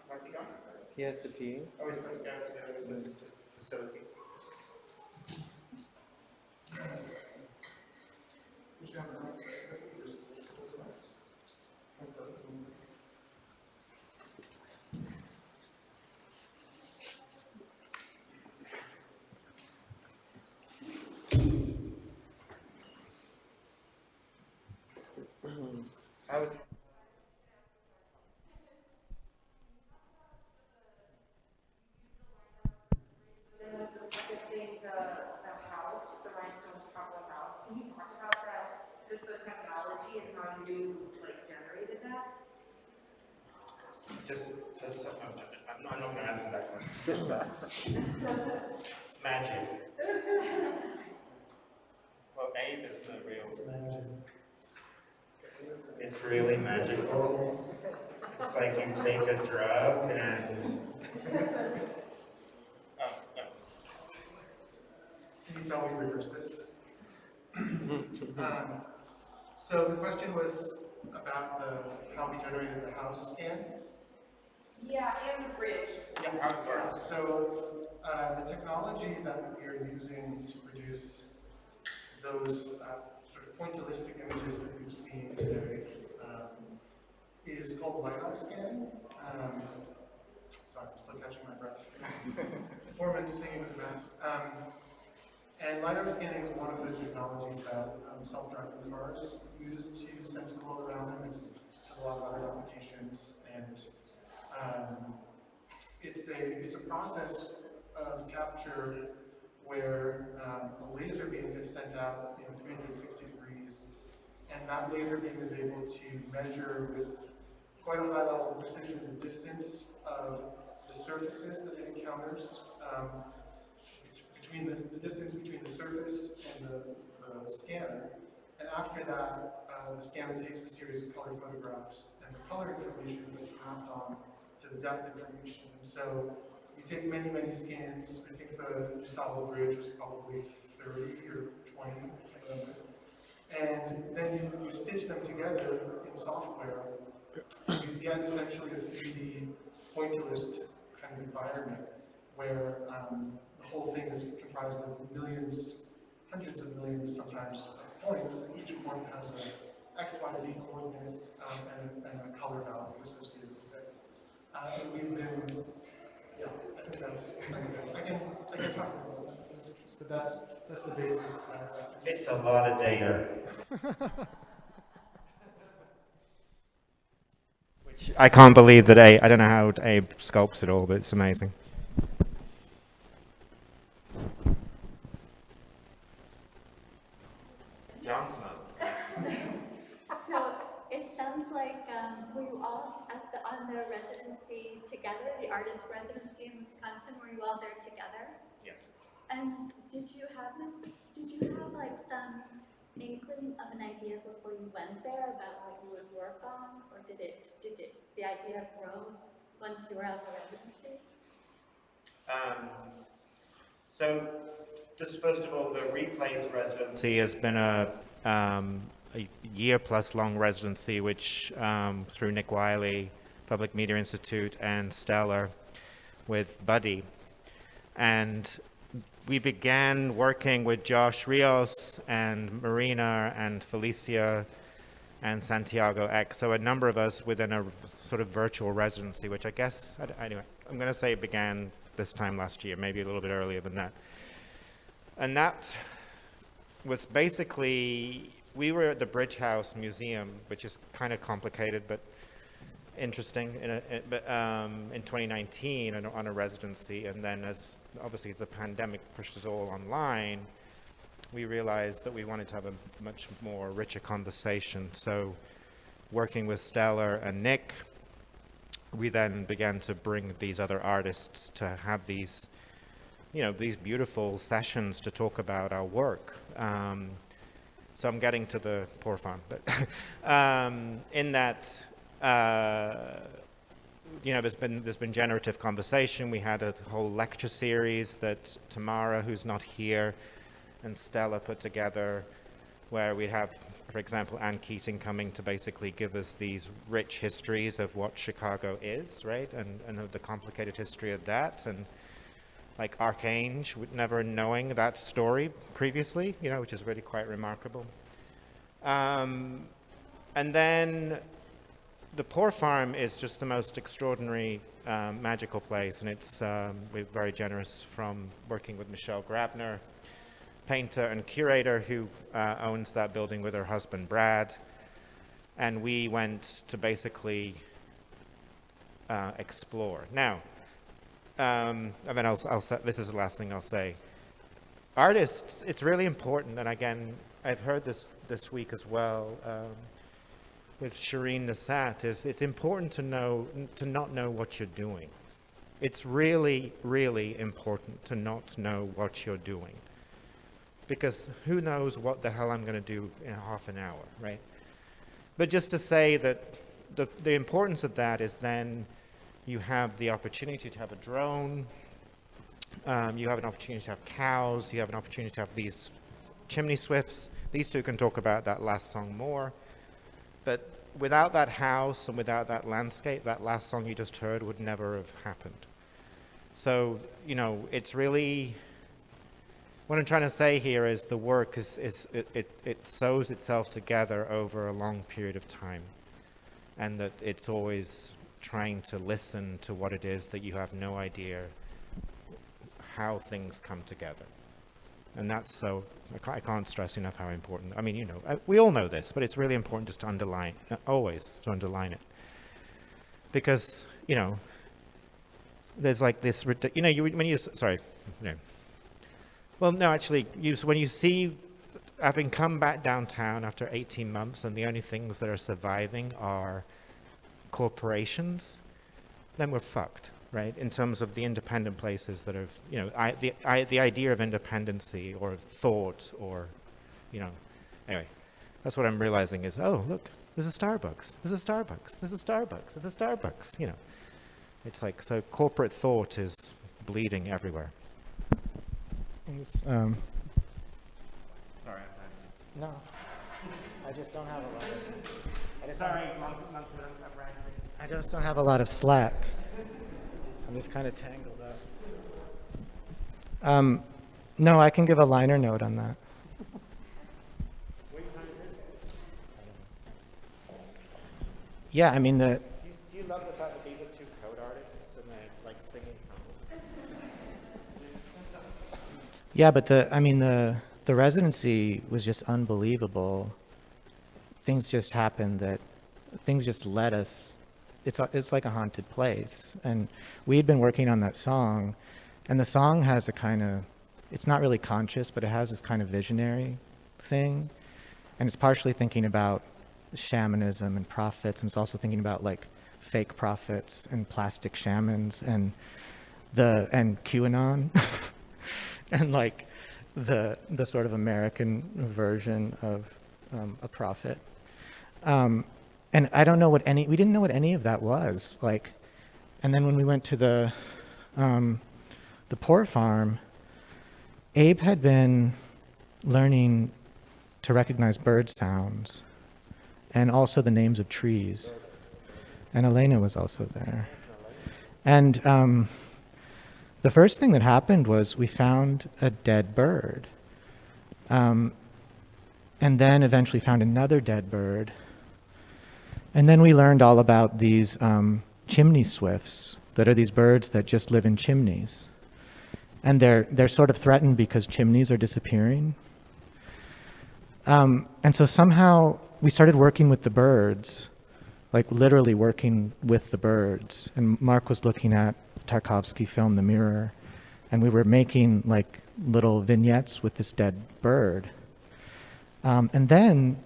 Where's he going? He has to pee. Oh, he's going to go to the facility. How was Specifically, the house, the rhinestone cowboy house. Can you talk about that? Just the technology and how you generated that? I'm not going to answer that question. It's magic. Well, Abe is the real. It's really magical. It's like you take a drug and. Can you tell me reverse this? So the question was about how we generated the house scan. Yeah, and the bridge. Yeah, how it works. So the technology that we are using to produce those sort of pointillistic images that we've seen today is called LiDAR scanning. Sorry, I'm still catching my breath. 4 minutes singing with the mask. And LiDAR scanning is one of the technologies that self-driving cars use to sense the world around them. It has a lot of other applications, and it's a process of capture where a laser beam gets sent out 360 degrees, and that laser beam is able to measure with quite a high level of precision the distance of the surfaces that it encounters, the distance between the surface and the scanner. And after that, the scanner takes a series of color photographs, and the color information gets mapped on to the depth information. And so we take many, many scans. I think the Juxtaposing bridge was probably 30 or 20. And then you stitch them together in software, and you get essentially a 3D pointillist kind of environment where the whole thing is comprised of millions, hundreds of millions sometimes of points, and each point has a XYZ coordinate and a color value associated with it. And we've been, yeah, I think that's good. I can talk about that, but that's the basic. It's a lot of data. Which I can't believe that I don't know how Abe sculpts it all, but it's amazing. Johnson. So it sounds like were you all on the residency together, the artist residency in Wisconsin? Were you all there together? Yes. And did you have like some inkling of an idea before you went there about what you would work on, or did the idea grow once you were out of the residency? So, just first of all, the Replace residency has been a year-plus long residency, which through Nick Wiley, Public Media Institute, and Stellar with Buddy. And we began working with Josh Rios and Marina and Felicia and Santiago X. So a number of us within a sort of virtual residency, which I guess, anyway, I'm going to say it began this time last year, maybe a little bit earlier than that. And that was basically, we were at the Bridge House Museum, which is kind of complicated but interesting, in 2019 on a residency, and then as the pandemic pushed us all online, we realized that we wanted to have a much more richer conversation. So working with Stella and Nick, we then began to bring these other artists to have these, these beautiful sessions to talk about our work. So I'm getting to the poor farm, but in that, there's been generative conversation. We had a whole lecture series that Tamara, who's not here, and Stella put together, where we'd have, for example, Ann Keating coming to basically give us these rich histories of what Chicago is, right, and of the complicated history of that, and like Archange, never knowing that story previously, which is really quite remarkable. And then the Poor Farm is just the most extraordinary, magical place, and it's we're very generous from working with Michelle Grabner, painter and curator who owns that building with her husband Brad, and we went to basically explore. Now, and then I'll say, this is the last thing I'll say. Artists, it's really important, and again, I've heard this week as well with Shireen Nassat, is it's important to not know what you're doing. It's really, really important to not know what you're doing, because who knows what the hell I'm going to do in half an hour, right? But just to say that the importance of that is then you have the opportunity to have a drone, you have an opportunity to have cows, you have an opportunity to have these chimney swifts. These two can talk about that last song more. But without that house and without that landscape, that last song you just heard would never have happened. So, it's really, what I'm trying to say here is the work it sews itself together over a long period of time. And that it's always trying to listen to what it is that you have no idea how things come together. And that's so, I can't stress enough how important, we all know this, but it's really important just to underline, always to underline it. Because, there's like this, when you see, having come back downtown after 18 months and the only things that are surviving are corporations, then we're fucked, right? In terms of the independent places that have, the idea of independency or thought or, anyway, that's what I'm realizing is, oh, look, there's a Starbucks, there's a Starbucks, there's a Starbucks, there's a Starbucks, It's like, so corporate thought is bleeding everywhere. Sorry, no, I just don't have a lot of, I just don't have a lot of slack. I'm just kind of tangled up. No, I can give a liner note on that. Yeah, Do you love the fact that these are two code artists and they're like singing songs? Yeah, but the residency was just unbelievable. Things just happened things just led us. It's like a haunted place. And we had been working on that song, and the song has a kind of, it's not really conscious, but it has this kind of visionary thing. And it's partially thinking about shamanism and prophets, and it's also thinking about like fake prophets and plastic shamans and QAnon and like the sort of American version of a prophet. And I don't know we didn't know what any of that was. Like, and then when we went to the Poor Farm, Abe had been learning to recognize bird sounds and also the names of trees. And Elena was also there. And the first thing that happened was we found a dead bird. And then eventually found another dead bird. And then we learned all about these chimney swifts that are these birds that just live in chimneys. And they're sort of threatened because chimneys are disappearing. And so somehow we started working with the birds, like literally working with the birds. And Mark was looking at the Tarkovsky film, The Mirror, and we were making like little vignettes with this dead bird. And then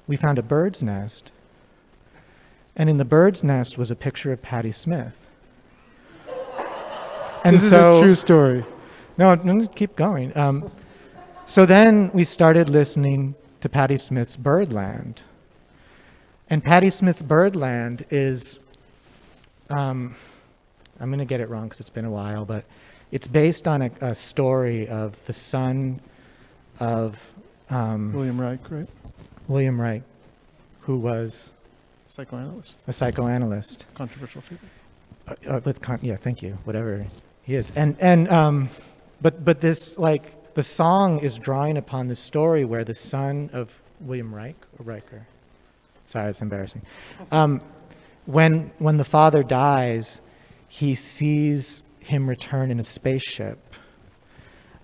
we found a bird's nest. And in the bird's nest was a picture of Patti Smith. And This is a true story. No, keep going. So then we started listening to Patti Smith's Birdland. And Patti Smith's Birdland is, I'm going to get it wrong because it's been a while, but it's based on a story of the son of William Reich, right? William Reich, who was Psychoanalyst. a psychoanalyst. Controversial figure. Yeah, thank you. Whatever he is, but this, like, the song is drawing upon the story where the son of William Reich or Riker. Sorry, it's embarrassing. When the father dies, he sees him return in a spaceship.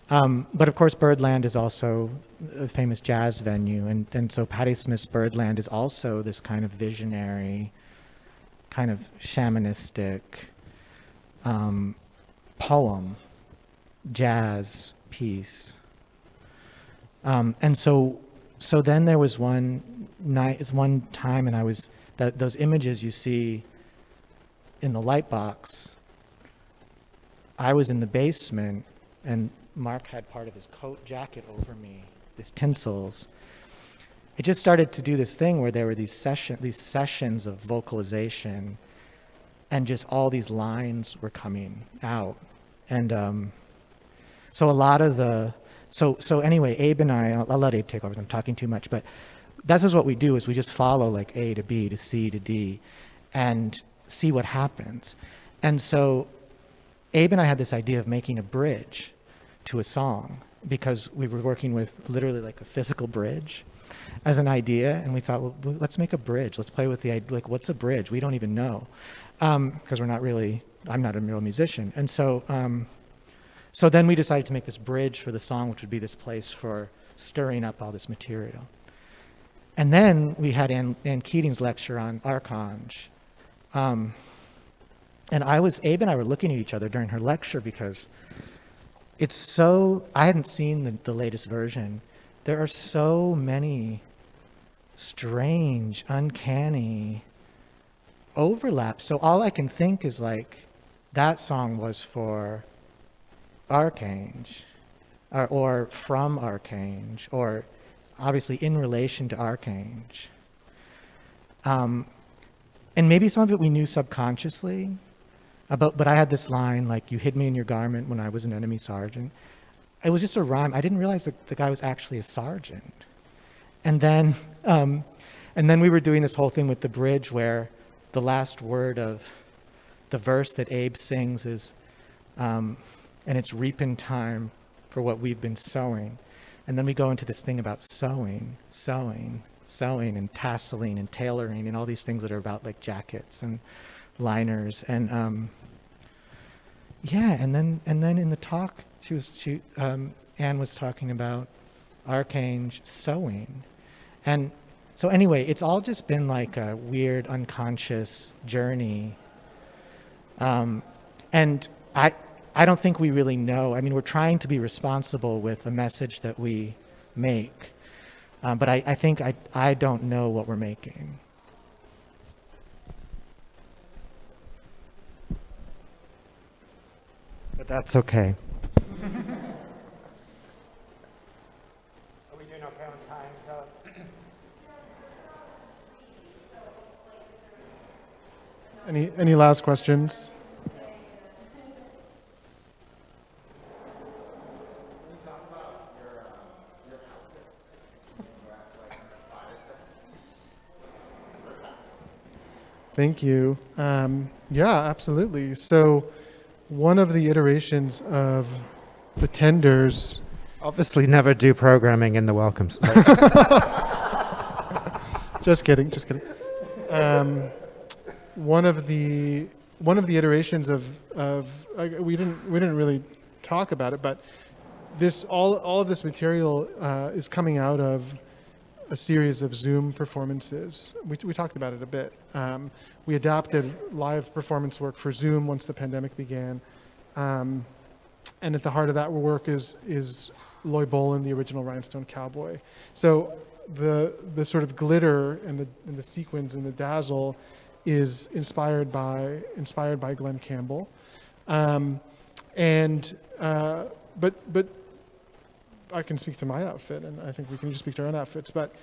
But of course, Birdland is also a famous jazz venue, and so Patti Smith's Birdland is also this kind of visionary, kind of shamanistic poem, jazz piece. And so then there was one time, and I was, those images you see in the light box, I was in the basement, and Mark had part of his coat jacket over me, these tinsels. It just started to do this thing where there were these sessions of vocalization, and just all these lines were coming out. And so a lot of the, so anyway, Abe and I, I'll let Abe take over, I'm talking too much, but this is what we do, is we just follow like A to B to C to D and see what happens. And so Abe and I had this idea of making a bridge to a song, because we were working with literally like a physical bridge as an idea, and we thought, well, let's make a bridge. Let's play with the idea, like, what's a bridge? We don't even know, because I'm not a real musician. And so so then we decided to make this bridge for the song, which would be this place for stirring up all this material. And then we had Ann Keating's lecture on Archange. And Abe and I were looking at each other during her lecture, because it's so, I hadn't seen the latest version. There are so many strange, uncanny overlaps. So all I can think is, like, that song was for Archange, or from Archange, or obviously in relation to Archange. And maybe some of it we knew subconsciously, but I had this line, like, you hid me in your garment when I was an enemy sergeant. It was just a rhyme. I didn't realize that the guy was actually a sergeant. And then we were doing this whole thing with the bridge where the last word of the verse that Abe sings is, and it's reaping time for what we've been sowing. And then we go into this thing about sewing, and tasseling and tailoring and all these things that are about, like, jackets and liners. And and then in the talk, Anne was talking about Archange sewing. And so anyway, it's all just been like a weird unconscious journey. And I don't think we really know. I mean, we're trying to be responsible with a message that we make. But I think I don't know what we're making. But that's okay. Are we doing okay on time? Any last questions? Thank you. Yeah, absolutely. So one of the iterations of the tenders. Obviously never do programming in the welcome space. Just kidding. One of the iterations of we didn't really talk about it, but this all of this material is coming out of a series of Zoom performances. We talked about it a bit. We adapted live performance work for Zoom once the pandemic began. and at the heart of that work is Loy Bowlin, the original rhinestone cowboy. So the sort of glitter and the sequins and the dazzle is inspired by Glenn Campbell, but I can speak to my outfit, and I think we can just speak to our own outfits. But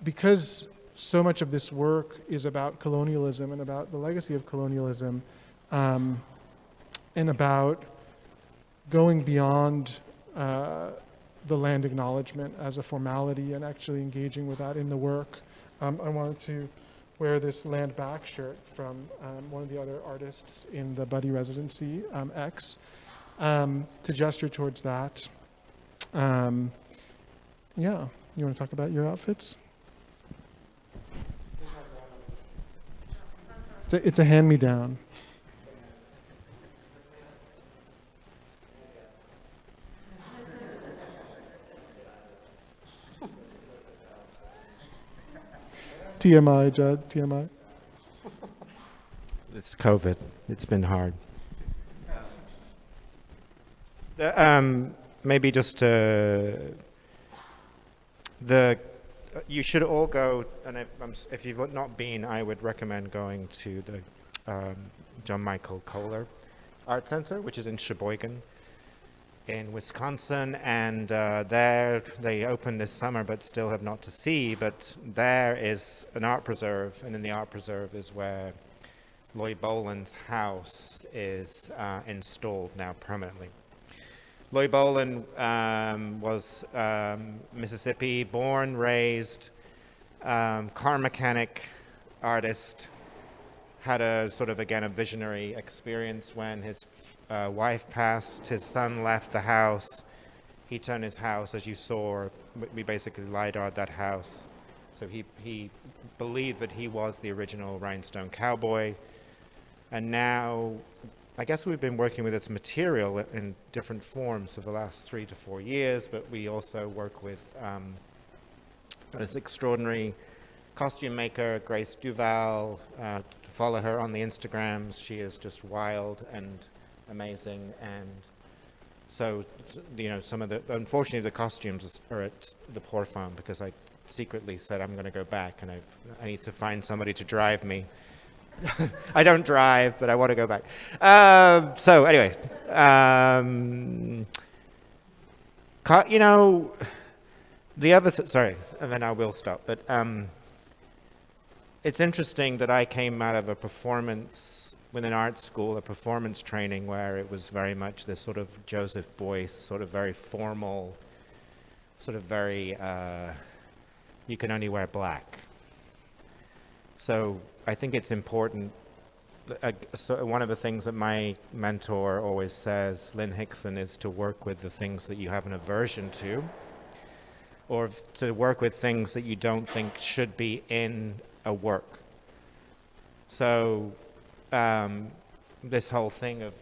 because so much of this work is about colonialism and about the legacy of colonialism, and about going beyond the land acknowledgement as a formality and actually engaging with that in the work, I wanted to wear this land back shirt from one of the other artists in the Buddy residency, X, to gesture towards that. Yeah, you want to talk about your outfits? It's a hand-me-down. TMI, Judd, TMI. It's COVID. It's been hard. Maybe just you should all go, and if you've not been, I would recommend going to the John Michael Kohler Art Center, which is in Sheboygan in Wisconsin, and there they opened this summer but still have not to see, but there is an art preserve, and in the art preserve is where Loy Bowlin's house is installed now permanently. Loy Bowlin was Mississippi, born, raised, car mechanic, artist, had a sort of, again, a visionary experience when his wife passed, his son left the house. He turned his house, as you saw, we basically LiDAR'd that house. So he believed that he was the original rhinestone cowboy. And now, I guess we've been working with its material in different forms for the last 3 to 4 years, but we also work with this extraordinary costume maker, Grace Duval. To follow her on the Instagrams, she is just wild and amazing. And so, some of unfortunately the costumes are at the Poor Farm because I secretly said I'm going to go back and I need to find somebody to drive me. I don't drive, but I want to go back. So anyway, the other sorry, and then I will stop. But it's interesting that I came out of a performance within art school, a performance training where it was very much this sort of Joseph Beuys, sort of very formal, sort of very you can only wear black. So I think it's important. So one of the things that my mentor always says, Lynn Hickson, is to work with the things that you have an aversion to, or to work with things that you don't think should be in a work. So this whole thing of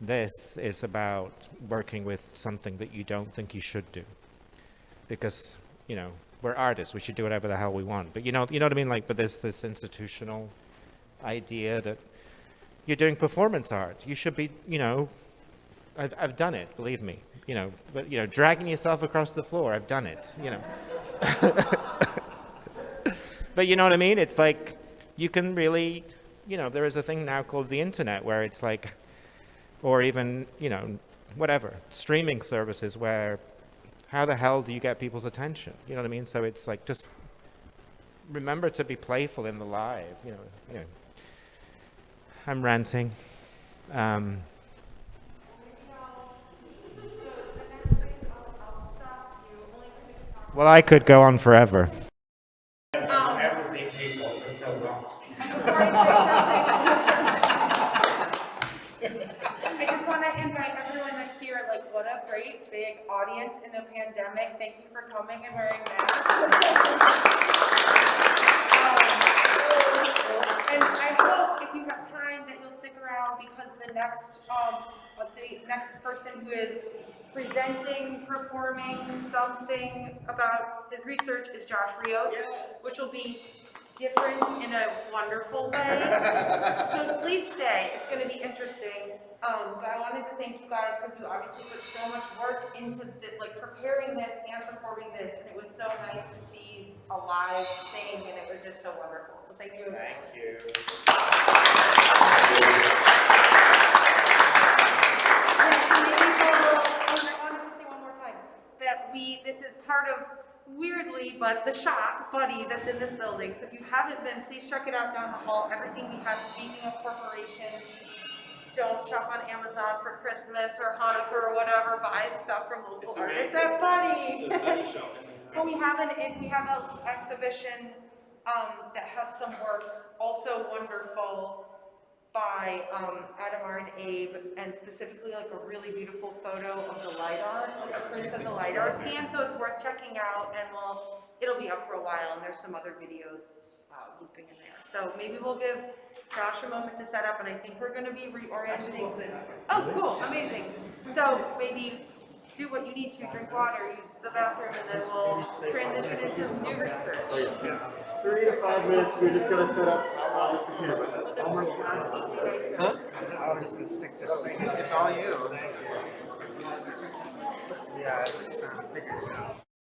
this is about working with something that you don't think you should do, because we're artists. We should do whatever the hell we want. But you know what I mean? But there's this institutional idea that you're doing performance art. You should be, I've done it, believe me. But dragging yourself across the floor, I've done it. But you know what I mean? It's like you can really, there is a thing now called the internet where it's like, or even, whatever, streaming services where how the hell do you get people's attention? You know what I mean? So it's like, just remember to be playful in the live. I'm ranting. Well, I could go on forever. I've never seen people for so long. I just want to invite everyone that's here, what a great big audience in a pandemic. Thank you for coming and wearing masks. And I hope if you have time that you'll stick around, because the next person who is presenting, performing something about his research is Josh Rios, which will be different in a wonderful way. So please stay, it's gonna be interesting. But I wanted to thank you guys because you obviously put so much work into preparing this and performing this, and it was so nice to see a live thing, and it was just so wonderful. So thank you. Thank you. I wanted to say one more time that this is part of, weirdly, but the shop, Buddy, that's in this building. So if you haven't been, please check it out down the hall. Everything we have, speaking of corporations, don't shop on Amazon for Christmas or Hanukkah or whatever. Buy stuff from local artists at Buddy. But we have an exhibition that has some work, also wonderful, by Adamar and Abe, and specifically like a really beautiful photo of the LiDAR, like a print of the LiDAR scan, so it's worth checking out, and it'll be up for a while, and there's some other videos looping in there. So maybe we'll give Josh a moment to set up, and I think we're gonna be reorienting. Oh, cool, amazing. So maybe do what you need to, drink water, use the bathroom, and then we'll transition into new research. 3 to 5 minutes, we're just gonna set up this computer. Huh? I was just gonna stick this thing. It's all you. Thank you. Yeah, I figured it out.